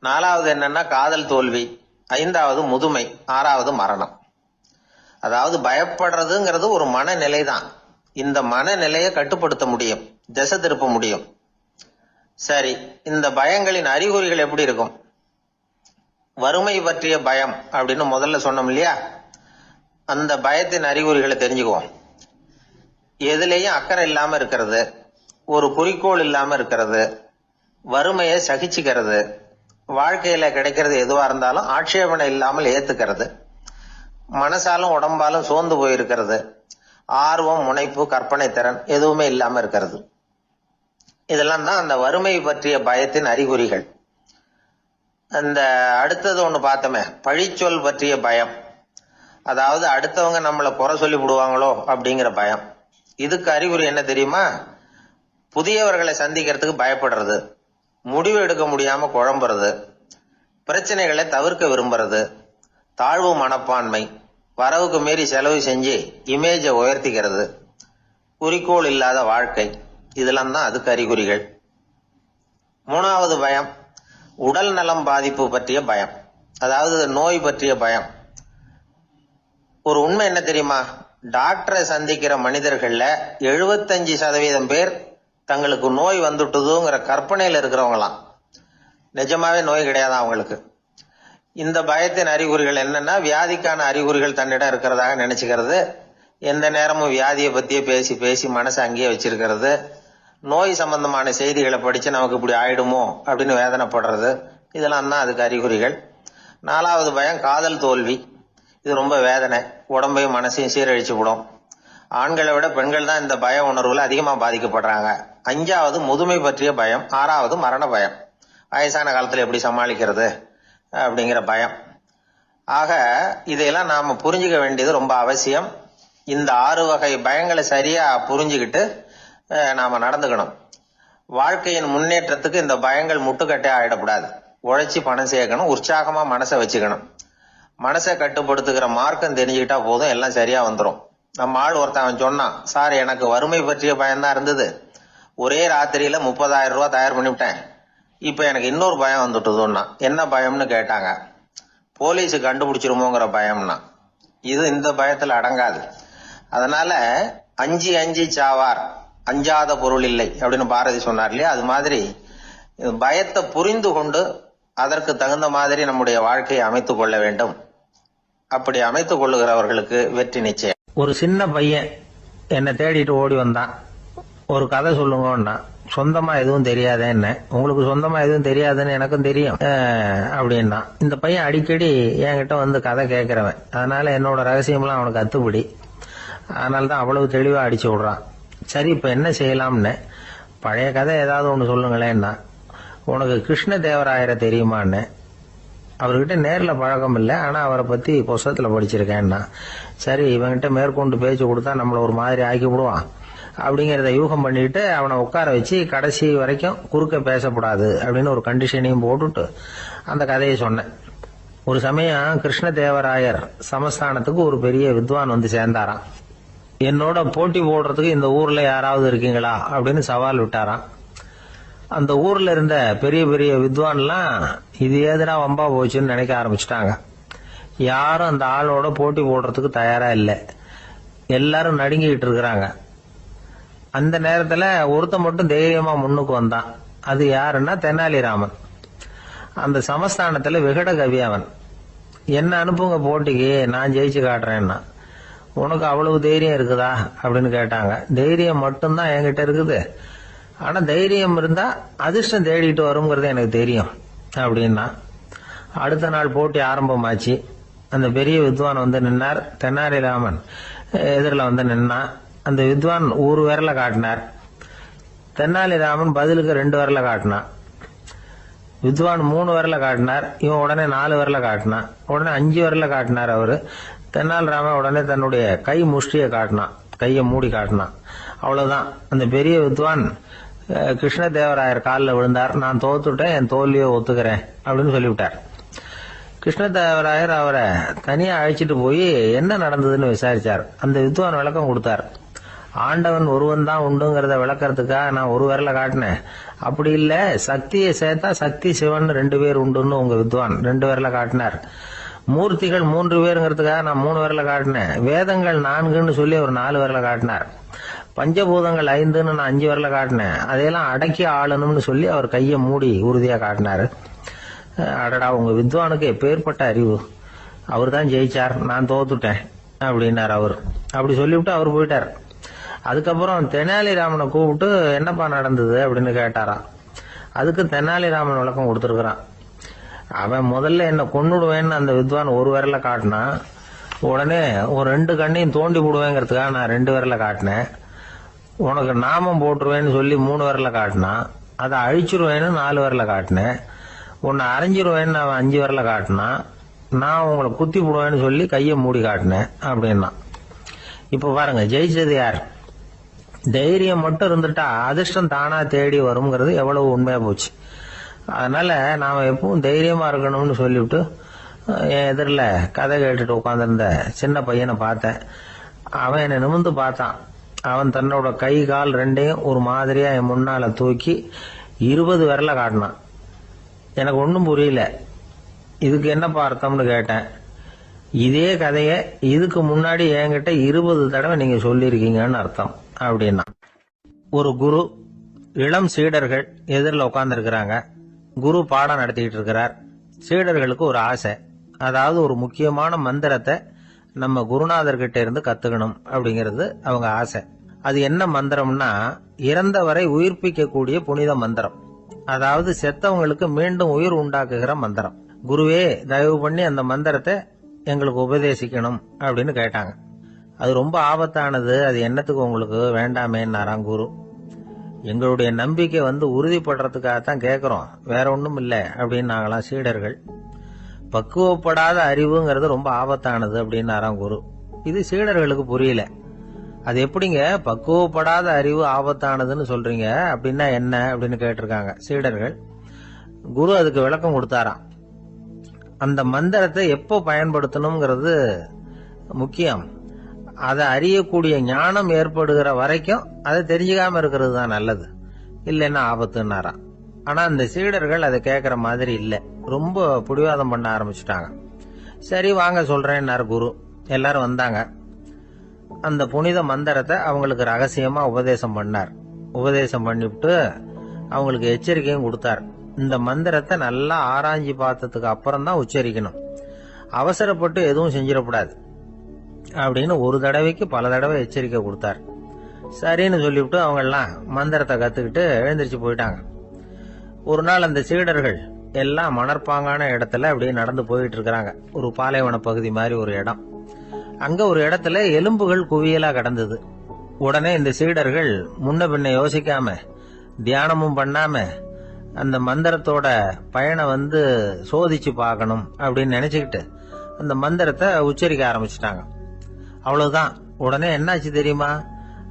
4வது என்னன்னா காதல் தோல்வி, 5வது முதுமை, 6வது மரணம். அதாவது பயப்படுறதுங்கிறது ஒரு மனநிலை தான். இந்த மனநிலையை கட்டுப்படுத்த முடியும், திசை திருப்ப முடியும். சரி, இந்த பயங்களின் அறிகுறிகள் எப்படி இருக்கும்? வறுமை பற்றிய பயம் அப்படின்னு முதல்ல சொன்னோம் இல்லையா? அந்த பயத்தின் அறிகுறிகளை தெரிஞ்சுக்குவோம். எதுலேயும் அக்கறை இல்லாம இருக்கிறது, ஒரு குறிக்கோள் இல்லாம இருக்கிறது, வறுமையை சகிச்சுக்கிறது, வாழ்க்கையில கிடைக்கிறது எதுவா இருந்தாலும் ஆட்சேபனை இல்லாமல் ஏத்துக்கிறது, மனசாலும் உடம்பாலும் சோர்ந்து போயிருக்கிறது, ஆர்வம், முனைப்பு, கற்பனை திறன் எதுவுமே இல்லாம இருக்கிறது. இதெல்லாம் தான் அந்த வறுமை பற்றிய பயத்தின் அறிகுறிகள். அந்த அடுத்தது ஒண்ணு பார்த்தோமே, பழிச்சொல் பற்றிய பயம். அதாவது அடுத்தவங்க நம்மளை குறை சொல்லி விடுவாங்களோ அப்படிங்கிற பயம். இதுக்கு அறிகுறி என்ன தெரியுமா? புதியவர்களை சந்திக்கிறதுக்கு பயப்படுறது, முடிவு எடுக்க முடியாம குழம்புறது, பிரச்சனைகளை தவிர்க்க விரும்புறது, தாழ்வு மனப்பான்மை, வரவுக்கு மீறி செலவு செஞ்சு இமேஜை உயர்த்திக்கிறது, குறிக்கோள் இல்லாத வாழ்க்கை. இதெல்லாம் தான் அதுக்கு அறிகுறிகள். மூணாவது பயம் உடல் நலம் பாதிப்பு பற்றிய பயம், அதாவது நோய் பற்றிய பயம். ஒரு உண்மை என்ன தெரியுமா? டாக்டரை சந்திக்கிற மனிதர்கள்ல 75% பேர் தங்களுக்கு நோய் வந்துட்டுதுங்கிற கற்பனையில இருக்கிறவங்களாம். நிஜமாவே நோய் கிடையாது அவங்களுக்கு. இந்த பயத்தின் அறிகுறிகள் என்னன்னா, வியாதிக்கான அறிகுறிகள் தன்னிடம் இருக்கிறதாக நினைச்சுக்கிறது, எந்த நேரமும் வியாதியை பத்தியே பேசி பேசி மனசை அங்கேயே வச்சிருக்கிறது, நோய் சம்பந்தமான செய்திகளை படிச்சு நமக்கு இப்படி ஆயிடுமோ அப்படின்னு வேதனைப்படுறது. இதெல்லாம் தான் அதுக்கு அறிகுறிகள். நாலாவது பயம் காதல் தோல்வி. இது ரொம்ப வேதனை, உடம்பையும் மனசையும் சீரழிச்சு விடும். ஆண்களை விட பெண்கள் தான் இந்த பய உணர்வுல அதிகமா பாதிக்கப்படுறாங்க. அஞ்சாவது முதுமை பற்றிய பயம். ஆறாவது மரண பயம், வயசான காலத்துல எப்படி சமாளிக்கிறது அப்படிங்கிற பயம். ஆக இதையெல்லாம் நாம புரிஞ்சுக்க வேண்டியது ரொம்ப அவசியம். இந்த 6 வகை பயங்களை சரியா புரிஞ்சுக்கிட்டு நாம நடந்துக்கணும். வாழ்க்கையின் முன்னேற்றத்துக்கு இந்த பயங்கள் முட்டுக்கட்டே ஆயிடக்கூடாது. உழைச்சி பணம் சேர்க்கணும், உற்சாகமா மனசை வச்சுக்கணும். மனசை கட்டுப்படுத்துகிற மார்க்கம் தெரிஞ்சுக்கிட்டா போதும், எல்லாம் சரியா வந்துடும். நம்ம ஆள் ஒருத்தன் சொன்னான், சார் எனக்கு வறுமை பற்றிய பயம்தான் இருந்தது, ஒரே ராத்திரியில 30,000 ரூபாய் தயார் பண்ணிவிட்டேன், இப்ப எனக்கு இன்னொரு பயம் வந்துட்டுதுன்னா. என்ன பயம்னு கேட்டாங்க. போலீஸு கண்டுபிடிச்சிருமோங்கிற பயம்னா. இது இந்த பயத்துல அடங்காது. அதனால அஞ்சி அஞ்சி சாவார், அஞ்சாத பொருள் இல்லை அப்படின்னு பாரதி சொன்னார் இல்லையா? அது மாதிரி பயத்தை புரிந்து கொண்டு அதற்கு தகுந்த மாதிரி நம்முடைய வாழ்க்கையை அமைத்துக் கொள்ள வேண்டும். அப்படி அமைத்துக் கொள்ளுகிறவர்களுக்கு வெற்றி நிச்சயம். ஒரு சின்ன பையன் என்னை தேடிட்டு ஓடி வந்தான். ஒரு கதை சொல்லுங்கன்னா, சொந்தமா எதுவும் தெரியாத என்ன, உங்களுக்கு சொந்தமா எதுவும் தெரியாதுன்னு எனக்கும் தெரியும் அப்படின்னா. இந்த பையன் அடிக்கடி என்கிட்ட வந்து கதை கேட்கிறவன், அதனால என்னோட ரகசியம்லாம் அவனுக்கு அத்துப்படி. அதனால்தான் அவ்வளவு தெளிவா அடிச்சு விடுறான். சரி, இப்ப என்ன செய்யலாம்னு, பழைய கதை ஏதாவது ஒண்ணு சொல்லுங்களேன்னா. உனக்கு கிருஷ்ண தேவராயரை தெரியுமான்னு. அவர்கிட்ட நேர்ல பழக்கம் இல்லை, ஆனா அவரை பத்தி புஸ்தகத்துல படிச்சிருக்கேன்னா. சரி, இவன்கிட்ட மேற்கொண்டு பேச்சு கொடுத்தா நம்மள ஒரு மாதிரி ஆக்கி விடுவான் அப்படிங்கறத யூகம் பண்ணிட்டு அவனை உட்கார வச்சு கடைசி வரைக்கும் குறுக்க பேசக்கூடாது அப்படின்னு ஒரு கண்டிஷனையும் போட்டுட்டு அந்த கதையை சொன்னேன். ஒரு சமயம் கிருஷ்ண தேவராயர் சமஸ்தானத்துக்கு ஒரு பெரிய வித்வான் வந்து சேர்ந்தாராம். என்னோட போட்டி போடுறதுக்கு இந்த ஊர்ல யாராவது இருக்கீங்களா அப்படின்னு சவால் விட்டாராம். அந்த ஊர்ல இருந்த பெரிய பெரிய வித்வான்லாம் இது ஏதுனா வம்பா போச்சுன்னு நினைக்க ஆரம்பிச்சுட்டாங்க. யாரும் அந்த ஆளோட போட்டி போடுறதுக்கு தயாரா இல்லை. எல்லாரும் நடுங்கிட்டு இருக்கிறாங்க. அந்த நேரத்துல ஒருத்த மட்டும் தைரியமா முன்னுக்கு வந்தான். அது யாருன்னா தெனாலிராமன். அந்த சமஸ்தானத்துல விகட கவி அவன். என்ன அனுப்புங்க போட்டிக்கு, நான் ஜெயிச்சு காட்டுறேன்னா. உனக்கு அவ்வளவு தைரியம் இருக்குதா அப்படின்னு கேட்டாங்க. தைரியம் மட்டும்தான் என்கிட்ட இருக்குது, ஆனா தைரியம் இருந்தா அதிர்ஷ்டம் தேடிட்டு வருங்கிறது எனக்கு தெரியும் அப்படின்னா. அடுத்த நாள் போட்டி ஆரம்பமாச்சு. அந்த பெரிய வித்வான் வந்து நின்னார். தெனாலிராமன் எதிரில் வந்து நின்னா. அந்த வித்வான் ஒரு விரல காட்டினார். தெனாலிராமன் பதிலுக்கு 2 விரல காட்டினான். வித்வான் 3 விரல காட்டினார். இவன் உடனே 4 விரல காட்டினான். உடனே 5 விரல காட்டினார் அவரு. தெனாலிராமன் உடனே தன்னுடைய கை முஷ்டியை காட்டினான், கையை மூடி காட்டினான். அவ்வளவுதான். அந்த பெரிய வித்வான் கிருஷ்ணதேவராயர் காலில் விழுந்தார். நான் தோத்துட்டேன், என் தோல்வியை ஒத்துக்கிறேன் அப்படின்னு சொல்லிவிட்டார். கிருஷ்ணதேவராயர் அவரை தனியா அழைச்சிட்டு போய் என்ன நடந்ததுன்னு விசாரிச்சார். அந்த வித்வான் விளக்கம் கொடுத்தார். ஆண்டவன் ஒருவன் தான் உண்டுங்கிறத விளக்கறதுக்காக நான் ஒரு விரல காட்டினேன். அப்படி இல்ல, சக்தியை சேர்த்தா சக்தி சிவன் 2 பேர் உண்டுன்னு உங்க வித்வான் 2 விரல காட்டினார். மூர்த்திகள் 3 பேருங்கிறதுக்காக நான் 3 விரல காட்டினேன். வேதங்கள் 4ன்னு சொல்லி அவர் 4 விரல காட்டினார். பஞ்சபூதங்கள் 5ன்னு நான் 5 விரல காட்டினேன். அதையெல்லாம் அடக்கி ஆளணும்னு சொல்லி அவர் கையை மூடி உறுதியா காட்டினாரு. அடடா, உங்க வித்வானுக்கு எப்பேற்பட்ட அறிவு, அவர் தான் ஜெயிச்சார், நான் தோத்துட்டேன் அப்படின்னார் அவர். அப்படி சொல்லிவிட்டு அவர் போயிட்டார். அதுக்கப்புறம் தெனாலிராமனை கூப்பிட்டு என்னப்பா நடந்தது அப்படின்னு கேட்டாராம். அதுக்கு தெனாலிராமன் விளக்கம் கொடுத்துருக்கிறான். அவன் முதல்ல என்ன கொன்னுடுவேன்னு அந்த வித்வான் ஒரு விரல காட்டினான். உடனே ஒரு 2 கண்ணையும் தோண்டி போடுவேங்கிறதுக்காக நான் 2 விரல காட்டினேன். உனக்கு நாமம் போட்டுருவேன்னு சொல்லி 3 விரல காட்டினான். அதை அழிச்சிருவேன்னு 4 விரல காட்டினேன். உன்னை அரைஞ்சிருவேன்னு அவன் 5 விரல காட்டினான். நான் உங்களை குத்தி போடுவேன்னு சொல்லி கையை மூடி காட்டினேன் அப்படின்னா. இப்ப பாருங்க, ஜெயிச்சது யார்? தைரியம் மட்டும் இருந்துட்டா அதிர்ஷ்டம் தானா தேடி வருங்கிறது எவ்வளவு உண்மையா போச்சு. அதனால நாம எப்பவும் தைரியமா இருக்கணும்னு சொல்லிவிட்டு என் எதிரில் கதை கேட்டுட்டு உட்காந்துருந்த சின்ன பையனை பார்த்தேன். அவன் என்னை நிமிர்ந்து பார்த்தான். அவன் தன்னோட கை கால் 2ஐயும் ஒரு மாதிரியா என் முன்னால தூக்கி 20 விரல காட்டினான். எனக்கு ஒன்றும் புரியல. இதுக்கு என்னப்பா அர்த்தம்னு கேட்டேன். இதே கதையை இதுக்கு முன்னாடி என்கிட்ட 20 தடவை நீங்க சொல்லியிருக்கீங்கன்னு அர்த்தம் அப்படின்னா. ஒரு குரு, இளம் சீடர்கள் எதிரில் உட்கார்ந்துருக்கிறாங்க. குரு பாடம் நடத்திக்கிட்டு இருக்கிறார். சீடர்களுக்கு ஒரு ஆசை, அதாவது ஒரு முக்கியமான மந்திரத்தை நம்ம குருநாதர்கிட்ட இருந்து கத்துக்கணும் அப்படிங்கிறது அவங்க ஆசை. அது என்ன மந்திரம்னா, இறந்தவரை உயிர்ப்பிக்கக்கூடிய புனித மந்திரம். அதாவது செத்தவங்களுக்கு மீண்டும் உயிர் உண்டாக்குகிற மந்திரம். குருவே, தயவு பண்ணி அந்த மந்திரத்தை எங்களுக்கு உபதேசிக்கணும் அப்படின்னு கேட்டாங்க. அது ரொம்ப ஆபத்தானது, அது என்னத்துக்கு உங்களுக்கு வேண்டாமேன்னாராம் குரு. எங்களுடைய நம்பிக்கை உறுதிப்படுறதுக்காகத்தான் கேட்கிறோம், வேற ஒண்ணும் இல்லை அப்படின்னு நாங்களாம் சீடர்கள். பக்குவப்படாத அறிவுங்கிறது ரொம்ப ஆபத்தானது அப்படின்னாராம் குரு. இது சீடர்களுக்கு புரியல. அது எப்படிங்க பக்குவப்படாத அறிவு ஆபத்தானதுன்னு சொல்றீங்க, அப்படின்னா என்ன அப்படின்னு கேட்டிருக்காங்க சீடர்கள். குரு அதுக்கு விளக்கம் கொடுத்தாராம். அந்த மந்திரத்தை எப்போ பயன்படுத்தணுங்கிறது முக்கியம். அதை அறியக்கூடிய ஞானம் ஏற்படுகிற வரைக்கும் அதை தெரிஞ்சுக்காம இருக்கிறது தான் நல்லது, இல்லைன்னா ஆபத்துன்னாராம். ஆனா அந்த சீடர்கள் அதை கேட்கற மாதிரி இல்லை, ரொம்ப பிடிவாதம் பண்ண ஆரம்பிச்சுட்டாங்க. சரி வாங்க சொல்றேன்னாரு குரு. எல்லாரும் வந்தாங்க. அந்த புனித மந்திரத்தை அவங்களுக்கு ரகசியமா உபதேசம் பண்ணார். உபதேசம் பண்ணிவிட்டு அவங்களுக்கு எச்சரிக்கையும் கொடுத்தார். இந்த மந்திரத்தை நல்லா ஆராய்ச்சி பார்த்ததுக்கு அப்புறம் தான் உச்சரிக்கணும், அவசரப்பட்டு எதுவும் செஞ்சிடக்கூடாது அப்படின்னு ஒரு தடவைக்கு பல தடவை எச்சரிக்கை கொடுத்தார். சரின்னு சொல்லிவிட்டு அவங்க எல்லாம் மந்திரத்தை கத்துக்கிட்டு எழுந்திரிச்சு போயிட்டாங்க. ஒரு நாள் அந்த சீடர்கள் எல்லாம் மணற்பாங்கான இடத்துல அப்படியே நடந்து போயிட்டு இருக்கிறாங்க. ஒரு பாலைவன பகுதி மாதிரி ஒரு இடம். அங்க ஒரு இடத்துல எலும்புகள் குவியலா கிடந்தது. உடனே இந்த சீடர்கள் முன்ன பின்ன யோசிக்காம, தியானமும் பண்ணாம அந்த மந்திரத்தோட பயனை சோதிச்சு பார்க்கணும் அப்படின்னு நினைச்சுக்கிட்டு அந்த மந்திரத்தை உச்சரிக்க ஆரம்பிச்சுட்டாங்க. அவ்வளவுதான். உடனே என்னாச்சு தெரியுமா?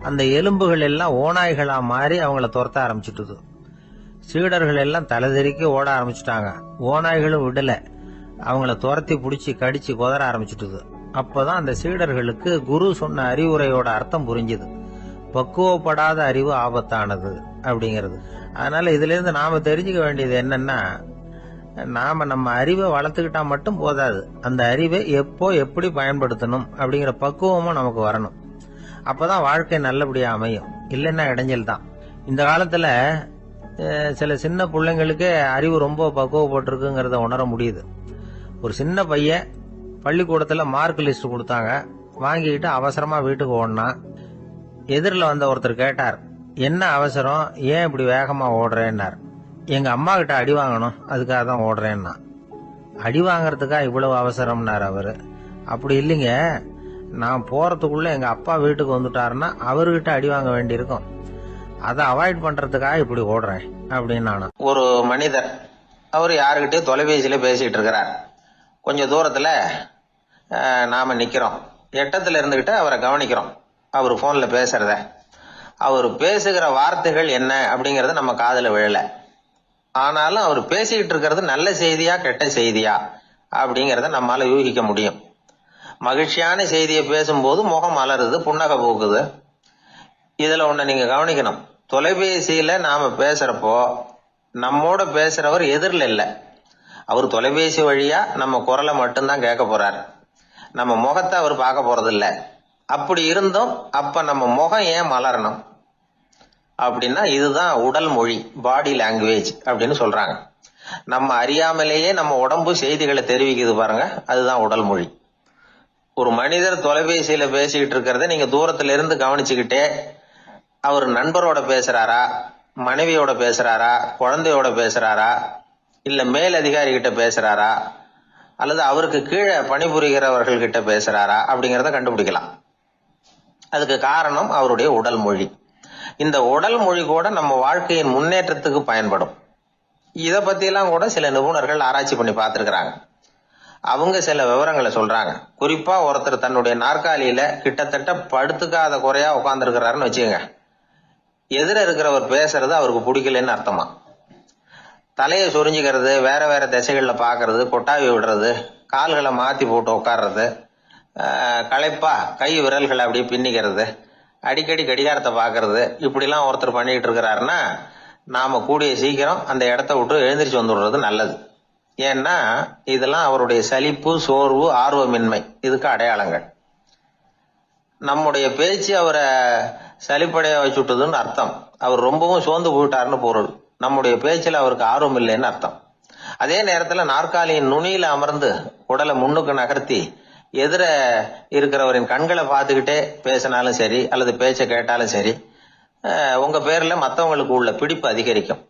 அந்த எலும்புகள் எல்லாம் ஓநாய்களா மாறி அவங்கள துரத்த ஆரம்பிச்சுட்டுது. சீடர்கள் எல்லாம் தலைதெறிக்க ஓட ஆரம்பிச்சுட்டாங்க. ஓநாய்களும் விடல, அவங்கள துரத்தி பிடிச்சி கடிச்சு கொதற ஆரம்பிச்சுட்டுது. அப்பதான் அந்த சீடர்களுக்கு குரு சொன்ன அறிவுரையோட அர்த்தம் புரிஞ்சுது. பக்குவப்படாத அறிவு ஆபத்தானது அப்படிங்கிறது. அதனால இதுல இருந்து நாம தெரிஞ்சுக்க வேண்டியது என்னன்னா, நாம நம்ம அறிவை வளர்த்துக்கிட்டா மட்டும் போதாது, அந்த அறிவை எப்போ எப்படி பயன்படுத்தணும் அப்படிங்கிற பக்குவமும் நமக்கு வரணும். அப்பதான் வாழ்க்கை நல்லபடியா அமையும், இல்லைன்னா இடைஞ்சல் தான். இந்த காலத்துல சில சின்ன பிள்ளைங்களுக்கே அறிவு ரொம்ப பக்குவப்பட்டிருக்குங்கிறத உணர முடியுது. ஒரு சின்ன பையன் பள்ளிக்கூடத்துல மார்க் லிஸ்ட் கொடுத்தாங்க, வாங்கிக்கிட்டு அவசரமா வீட்டுக்கு ஓடினான். எதிரில் வந்த ஒருத்தர் கேட்டார், என்ன அவசரம், ஏன் இப்படி வேகமா ஓடுறேன்னார். எங்க அம்மா கிட்ட அடி வாங்கணும், அதுக்காக தான் ஓடுறேன்னா. அடி வாங்கறதுக்கா இவ்வளவு அவசரம்னார் அவரு. அப்படி இல்லைங்க, நான் போறதுக்குள்ள எங்க அப்பா வீட்டுக்கு வந்துட்டாருன்னா அவர்கிட்ட அடி வாங்க வேண்டி இருக்கும், அதை அவாய்ட் பண்றதுக்காக இப்படி ஓடுறேன் அப்படின்னு நானும். ஒரு மனிதர், அவர் யாருக்கிட்டே தொலைபேசியில பேசிட்டு இருக்கிறார். கொஞ்சம் தூரத்துல நாம நிக்கிறோம். எட்டத்துல இருந்துகிட்டு அவரை கவனிக்கிறோம். அவர் போன்ல பேசுறத, அவர் பேசுகிற வார்த்தைகள் என்ன அப்படிங்கறது நம்ம காதுல விழல. ஆனாலும் அவர் பேசிக்கிட்டு இருக்கிறது நல்ல செய்தியா கெட்ட செய்தியா அப்படிங்கறத நம்மால யூகிக்க முடியும். மகிழ்ச்சியான செய்தியை பேசும்போது முகம் மலருது, புன்னகை போக்குது. இதுல ஒண்ணு நீங்க கவனிக்கணும், தொலைபேசியில நாம பேசுறப்போ நம்மோட பேசுறவர் எதிரில் இல்ல, அவர் தொலைபேசி வழியா நம்ம குரலை மட்டும்தான் கேட்க போறார், நம்ம முகத்தை அவர் பார்க்க போறது இல்ல. அப்படி இருந்தும் அப்ப நம்ம முகம் ஏன் மலரணும் அப்படின்னா, இதுதான் உடல் மொழி, பாடி லாங்குவேஜ் அப்படின்னு சொல்றாங்க. நம்ம அறியாமலேயே நம்ம உடம்பு செய்திகளை தெரிவிக்குது பாருங்க, அதுதான் உடல் மொழி. ஒரு மனிதர் தொலைபேசியில பேசிக்கிட்டு இருக்கிறத நீங்க தூரத்துல இருந்து கவனிச்சுக்கிட்டே, அவர் நண்பரோட பேசுறாரா, மனைவியோட பேசுறாரா, குழந்தையோட பேசுறாரா, இல்ல மேல் அதிகாரி கிட்ட பேசுறாரா, அல்லது அவருக்கு கீழே பணிபுரிகிறவர்கள் கிட்ட பேசுறாரா அப்படிங்கிறத கண்டுபிடிக்கலாம். அதுக்கு காரணம் அவருடைய உடல் மொழி. இந்த உடல் மொழி கூட நம்ம வாழ்க்கையின் முன்னேற்றத்துக்கு பயன்படும். இதை பத்தியெல்லாம் கூட சில நிபுணர்கள் ஆராய்ச்சி பண்ணி பார்த்திருக்கிறாங்க. அவங்க சில விவரங்களை சொல்றாங்க. குறிப்பா ஒருத்தர் தன்னுடைய நாற்காலியில கிட்டத்தட்ட படுத்துக்காத குறையா உட்கார்ந்துருக்கிறாருன்னு வச்சுக்கோங்க. எதிர இருக்கிறவர் பேசுறது அவருக்கு பிடிக்கலன்னு அர்த்தமா. தலையை சொரிஞ்சுக்கிறது, வேற வேற திசைகள்ல பாக்குறது, கொட்டாவி விடுறது, கால்களை மாத்தி போட்டு உட்கார்றது, களைப்பா கை விரல்களை அப்படியே பின்னிக்கிறது, அடிக்கடி கடிகாரத்தை பாக்குறது, இப்படிலாம் ஒருத்தர் பண்ணிட்டு இருக்கிறாருன்னா நாம கூடிய சீக்கிரம் அந்த இடத்த விட்டு எழுந்திரிச்சு வந்துடுறது நல்லது. ஏன்னா இதெல்லாம் அவருடைய சலிப்பு, சோர்வு, ஆர்வமின்மை இதுக்கு அடையாளங்கள். நம்முடைய பேச்சு அவரை சலிப்படைய வச்சுட்டதுன்னு அர்த்தம். அவர் ரொம்பவும் சோர்ந்து போயிட்டாருன்னு பொருள். நம்முடைய பேச்சில் அவருக்கு ஆர்வம் இல்லைன்னு அர்த்தம். அதே நேரத்தில் நாற்காலியின் நுனியில அமர்ந்து உடலை முன்னுக்கு நகர்த்தி எதிர இருக்கிறவரின் கண்களை பார்த்துக்கிட்டே பேசினாலும் சரி அல்லது பேச்ச கேட்டாலும் சரி, உங்க பேர்ல மற்றவங்களுக்கு உள்ள பிடிப்பு அதிகரிக்கும்.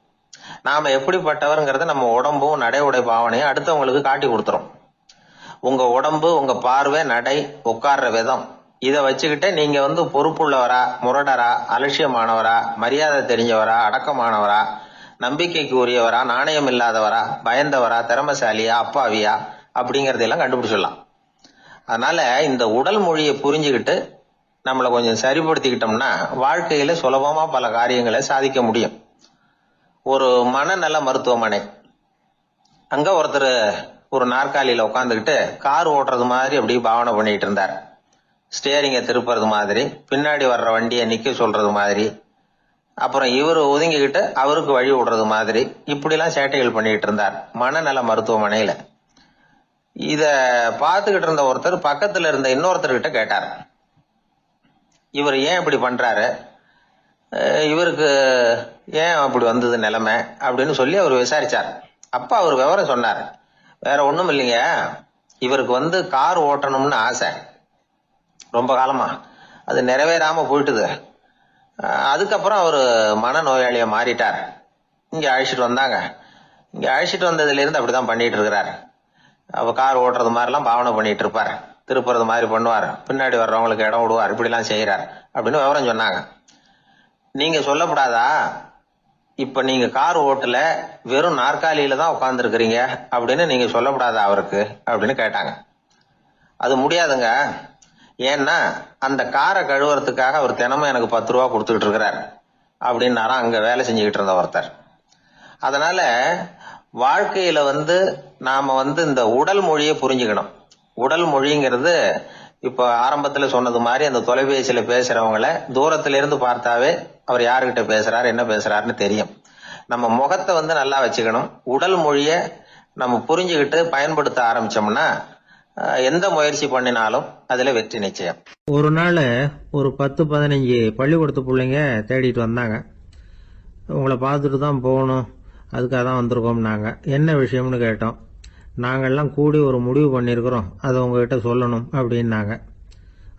நாம எப்படிப்பட்டவர்ங்கிறத நம்ம உடம்பும் நடை உடை பாவனையும் அடுத்தவங்களுக்கு காட்டி கொடுத்துரும். உங்க உடம்பு, உங்க பார்வை, நடை, உட்கார்ற விதம், இதை வச்சுக்கிட்டே நீங்க பொறுப்புள்ளவரா, முரடரா, அலட்சியமானவரா, மரியாதை தெரிஞ்சவரா, அடக்கமானவரா, நம்பிக்கைக்கு உரியவரா, நாணயம் இல்லாதவரா, பயந்தவரா, திறமசாலியா, அப்பாவியா அப்படிங்கறதெல்லாம் கண்டுபிடிச்சிடலாம். அதனால இந்த உடல் மொழியை புரிஞ்சுக்கிட்டு நம்மளை கொஞ்சம் சரிப்படுத்திக்கிட்டோம்னா வாழ்க்கையில சுலபமா பல காரியங்களை சாதிக்க முடியும். ஒரு மனநல மருத்துவமனை, அங்க ஒருத்தர் ஒரு நாற்காலியில உட்காந்துக்கிட்டு கார் ஓட்டுறது மாதிரி அப்படி பாவனை பண்ணிட்டு இருந்தார். ஸ்டியரிங்கை திருப்புறது மாதிரி, பின்னாடி வர்ற வண்டியை நிக்க சொல்றது மாதிரி, அப்புறம் இவர் ஒதுங்கிக்கிட்டு அவருக்கு வழி விடுறது மாதிரி, இப்படிலாம் சேட்டைகள் பண்ணிட்டு இருந்தார் மனநல மருத்துவமனையில. இத பார்த்துக்கிட்டு இருந்த ஒருத்தர் பக்கத்துல இருந்த இன்னொருத்தர்கிட்ட கேட்டார், இவர் ஏன் இப்படி பண்றாரு, இவருக்கு ஏன் அப்படி வந்தது நிலைமை அப்படின்னு சொல்லி அவர் விசாரிச்சார். அப்ப அவர் விவரம் சொன்னார். வேற ஒண்ணும் இல்லைங்க, இவருக்கு கார் ஓட்டணும்னு ஆசை ரொம்ப காலமா, அது நிறைவேறாம போயிட்டுது. அதுக்கப்புறம் அவர் மனநோயாளியா மாறிட்டார். இங்க அழைச்சிட்டு வந்தாங்க. இங்க அழைச்சிட்டு வந்ததுல இருந்து அப்படிதான் பண்ணிட்டு இருக்கிறாரு. அவ கார் ஓட்டுறது மாதிரிலாம் பாவனை பண்ணிட்டு இருப்பார், திருப்புறது மாதிரி பண்ணுவார், பின்னாடி வர்றவங்களுக்கு இடம் விடுவார், இப்படிலாம் செய்யறார் அப்படின்னு விவரம் சொன்னாங்க. நீங்க சொல்லப்படாதா, இப்ப நீங்க கார் ஓட்டல, வெறும் நாற்காலியில தான் உட்கார்ந்து இருக்கிறீங்க அப்படின்னு நீங்க சொல்லப்படாதா அவருக்கு அப்படின்னு கேட்டாங்க. அது முடியாதுங்க, ஏன்னா அந்த காரை கழுவுறதுக்காக அவர் தினமும் எனக்கு 10 ரூபா கொடுத்துக்கிட்டு இருக்கிறார் அப்படின்னாராம் அங்க வேலை செஞ்சுக்கிட்டு இருந்த ஒருத்தர். அதனால வாழ்க்கையில நாம இந்த உடல் மொழியை புரிஞ்சுக்கணும். உடல் மொழிங்கிறது இப்ப ஆரம்பத்துல சொன்னது மாதிரி அந்த தொலைபேசியில பேசுறவங்கள தூரத்துல இருந்து பார்த்தாவே அவர் யாருகிட்ட பேசுறாரு, என்ன பேசுறாருன்னு தெரியும். நம்ம முகத்தை நல்லா வச்சுக்கணும். உடல் மொழிய நம்ம புரிஞ்சுக்கிட்டு பயன்படுத்த ஆரம்பிச்சோம்னா எந்த முயற்சி பண்ணினாலும் அதுல வெற்றி நிச்சயம். ஒரு நாள் ஒரு 10-15 பள்ளிக்கூடத்து பிள்ளைங்க தேடிட்டு வந்தாங்க. உங்களை பார்த்துட்டு தான் போகணும், அதுக்காக தான் வந்திருக்கோம்னாங்க. என்ன விஷயம்னு கேட்டோம். நாங்கள்லாம் கூடி ஒரு முடிவு பண்ணியிருக்கிறோம், அதை உங்ககிட்ட சொல்லணும் அப்படின்னாங்க.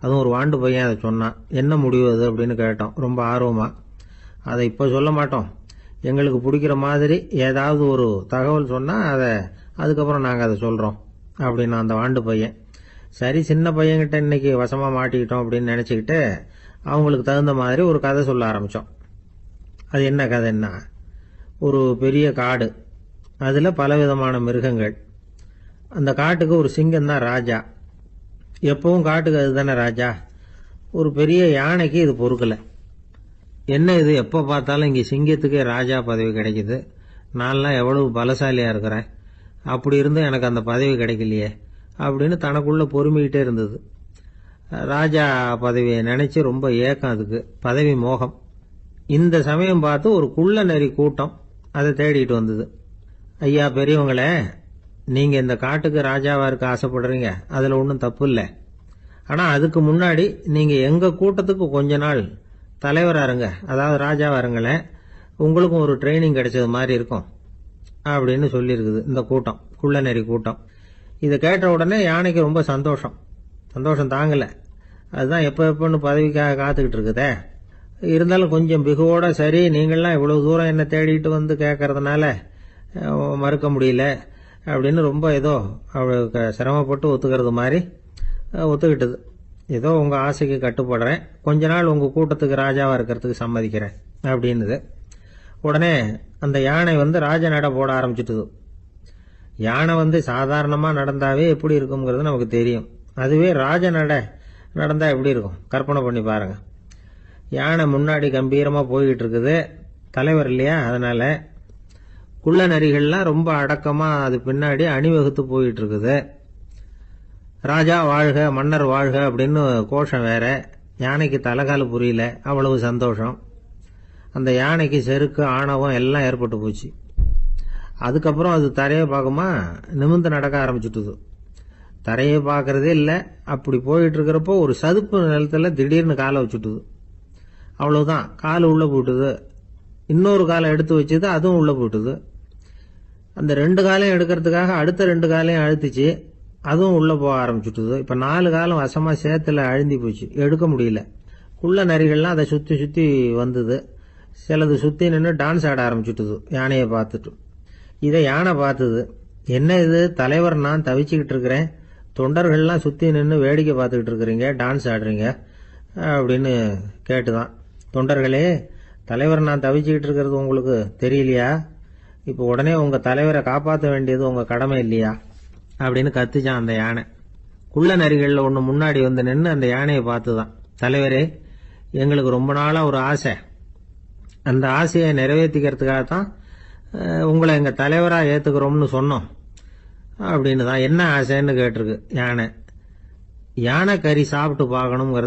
அதுவும் ஒரு வாண்டு பையன் அதை சொன்னான். என்ன முடிவு அது அப்படின்னு கேட்டோம் ரொம்ப ஆர்வமாக. அதை இப்போ சொல்ல மாட்டோம், எங்களுக்கு பிடிக்கிற மாதிரி ஏதாவது ஒரு தகவல் சொன்னால் அதுக்கப்புறம் நாங்கள் அதை சொல்கிறோம் அப்படின்னு அந்த வாண்டு பையன். சரி, சின்ன பையன்கிட்ட இன்னைக்கு வசமாக மாட்டிக்கிட்டோம் அப்படின்னு நினச்சிக்கிட்டு அவங்களுக்கு தகுந்த மாதிரி ஒரு கதை சொல்ல ஆரம்பித்தோம். அது என்ன கதைன்னா, ஒரு பெரிய காடு, அதில் பலவிதமான மிருகங்கள். அந்த காட்டுக்கு ஒரு சிங்கம் தான் ராஜா. எப்பவும் காட்டுக்கு அதுதானே ராஜா. ஒரு பெரிய யானைக்கு இது பொறுக்கலை. என்ன இது, எப்போ பார்த்தாலும் இங்கே சிங்கத்துக்கே ராஜா பதவி கிடைக்குது, நான்லாம் எவ்வளவு பலசாலியாக இருக்கிறேன், அப்படி இருந்தும் எனக்கு அந்த பதவி கிடைக்கலையே அப்படின்னு தனக்குள்ள பொறுமிக்கிட்டே இருந்தது. ராஜா பதவியை நினைச்சு ரொம்ப ஏக்கம், அதுக்கு பதவி மோகம். இந்த சமயம் பார்த்து ஒரு குள்ள நெறி கூட்டம் அதை தேடிட்டு வந்தது. ஐயா பெரியவங்களே, நீங்க இந்த காட்டுக்கு ராஜாவா இருக்க ஆசைப்படுறீங்க, அதுல ஒன்றும் தப்பு இல்லை. ஆனா அதுக்கு முன்னாடி நீங்க எங்க கூட்டத்துக்கு கொஞ்ச நாள் தலைவரா இருங்க, அதாவது ராஜாவா இருங்களேன், உங்களுக்கும் ஒரு ட்ரைனிங் கிடைச்சது மாதிரி இருக்கும் அப்படின்னு சொல்லியிருக்குது இந்த கூட்டம், குள்ள நெறி கூட்டம். இதை கேட்ட உடனே யானைக்கு ரொம்ப சந்தோஷம் தாங்கலை. அதுதான் எப்பன்னு பதவிக்காக காத்துக்கிட்டு இருக்குதே. இருந்தாலும் கொஞ்சம் பிகுவோட, சரி நீங்கள்லாம் இவ்வளவு தூரம் என்ன தேடிட்டு கேட்கறதுனால மறுக்க முடியல, அப்படின்னு ரொம்ப ஏதோ அவளுக்கு சிரமப்பட்டு ஒத்துக்கிறது மாதிரி ஒத்துக்கிட்டது. ஏதோ உங்கள் ஆசைக்கு கட்டுப்படுறேன், கொஞ்ச நாள் உங்கள் கூட்டத்துக்கு ராஜாவாக இருக்கிறதுக்கு சம்மதிக்கிறேன் அப்படின்னுது. உடனே அந்த யானை ராஜ நட போட ஆரம்பிச்சுட்டுது. யானை சாதாரணமாக நடந்தாவே எப்படி இருக்குங்கிறது நமக்கு தெரியும். அதுவே ராஜ நட நடந்தால் எப்படி இருக்கும் கற்பனை பண்ணி பாருங்க. யானை முன்னாடி கம்பீரமாக போய்கிட்டு இருக்குது, தலைவர் இல்லையா, அதனால குள்ள நரிகள்லாம் ரொம்ப அடக்கமாக அது பின்னாடி அணிவகுத்து போயிட்டு இருக்குது. ராஜா வாழ்க, மன்னர் வாழ்க அப்படின்னு கோஷம் வேற. யானைக்கு தலைகால புரியல, அவ்வளவு சந்தோஷம். அந்த யானைக்கு செருக்கு, ஆணவம் எல்லாம் ஏற்பட்டு போச்சு. அதுக்கப்புறம் அது தரையை பார்க்குமா, நிமிர்ந்து நடக்க ஆரம்பிச்சுட்டுது. தரையை பார்க்கறதே இல்லை. அப்படி போயிட்டு இருக்கிறப்போ ஒரு சதுப்பு நிலத்தில் திடீர்னு காலை வச்சுட்டுது. அவ்வளவுதான், கால் உள்ள போட்டுது. இன்னொரு காலை எடுத்து வச்சுது, அதுவும் உள்ள போட்டுது. அந்த 2 காலையும் எடுக்கிறதுக்காக அடுத்த 2 காலையும் அழுத்திச்சு, அதுவும் உள்ள போக ஆரம்பிச்சுட்டுது. இப்ப 4 காலம் வசமா சேத்துல அழுந்தி போச்சு, எடுக்க முடியல. குள்ள நரிகள்லாம் அதை சுத்தி சுத்தி வந்தது. சிலது சுத்தி நின்று டான்ஸ் ஆட ஆரம்பிச்சுட்டுது யானையை பார்த்துட்டு. இதை யானை பார்த்தது. என்ன இது தலைவர், நான் தவிச்சுக்கிட்டு இருக்கிறேன், தொண்டர்கள்லாம் சுத்தி நின்று வேடிக்கை பார்த்துக்கிட்டு இருக்கிறீங்க, டான்ஸ் ஆடுறீங்க அப்படின்னு கேட்டுதான். தொண்டர்களே, தலைவர் நான் தவிச்சுக்கிட்டு இருக்கிறது உங்களுக்கு தெரியலையா? இப்போ உடனே உங்க தலைவரை காப்பாற்ற வேண்டியது உங்க கடமை இல்லையா அப்படின்னு கத்துச்சான் அந்த யானை. குள்ள நரிகளில் ஒன்று முன்னாடி நின்று அந்த யானையை பார்த்துதான், தலைவரே, எங்களுக்கு ரொம்ப நாளா ஒரு ஆசை, அந்த ஆசையை நிறைவேற்றிக்கிறதுக்காகத்தான் உங்களை எங்க தலைவரா ஏத்துக்கிறோம்னு சொன்னோம் அப்படின்னு தான். என்ன ஆசைன்னு கேட்டிருக்கு யானை. யானை கறி சாப்பிட்டு பார்க்கணுங்கிறது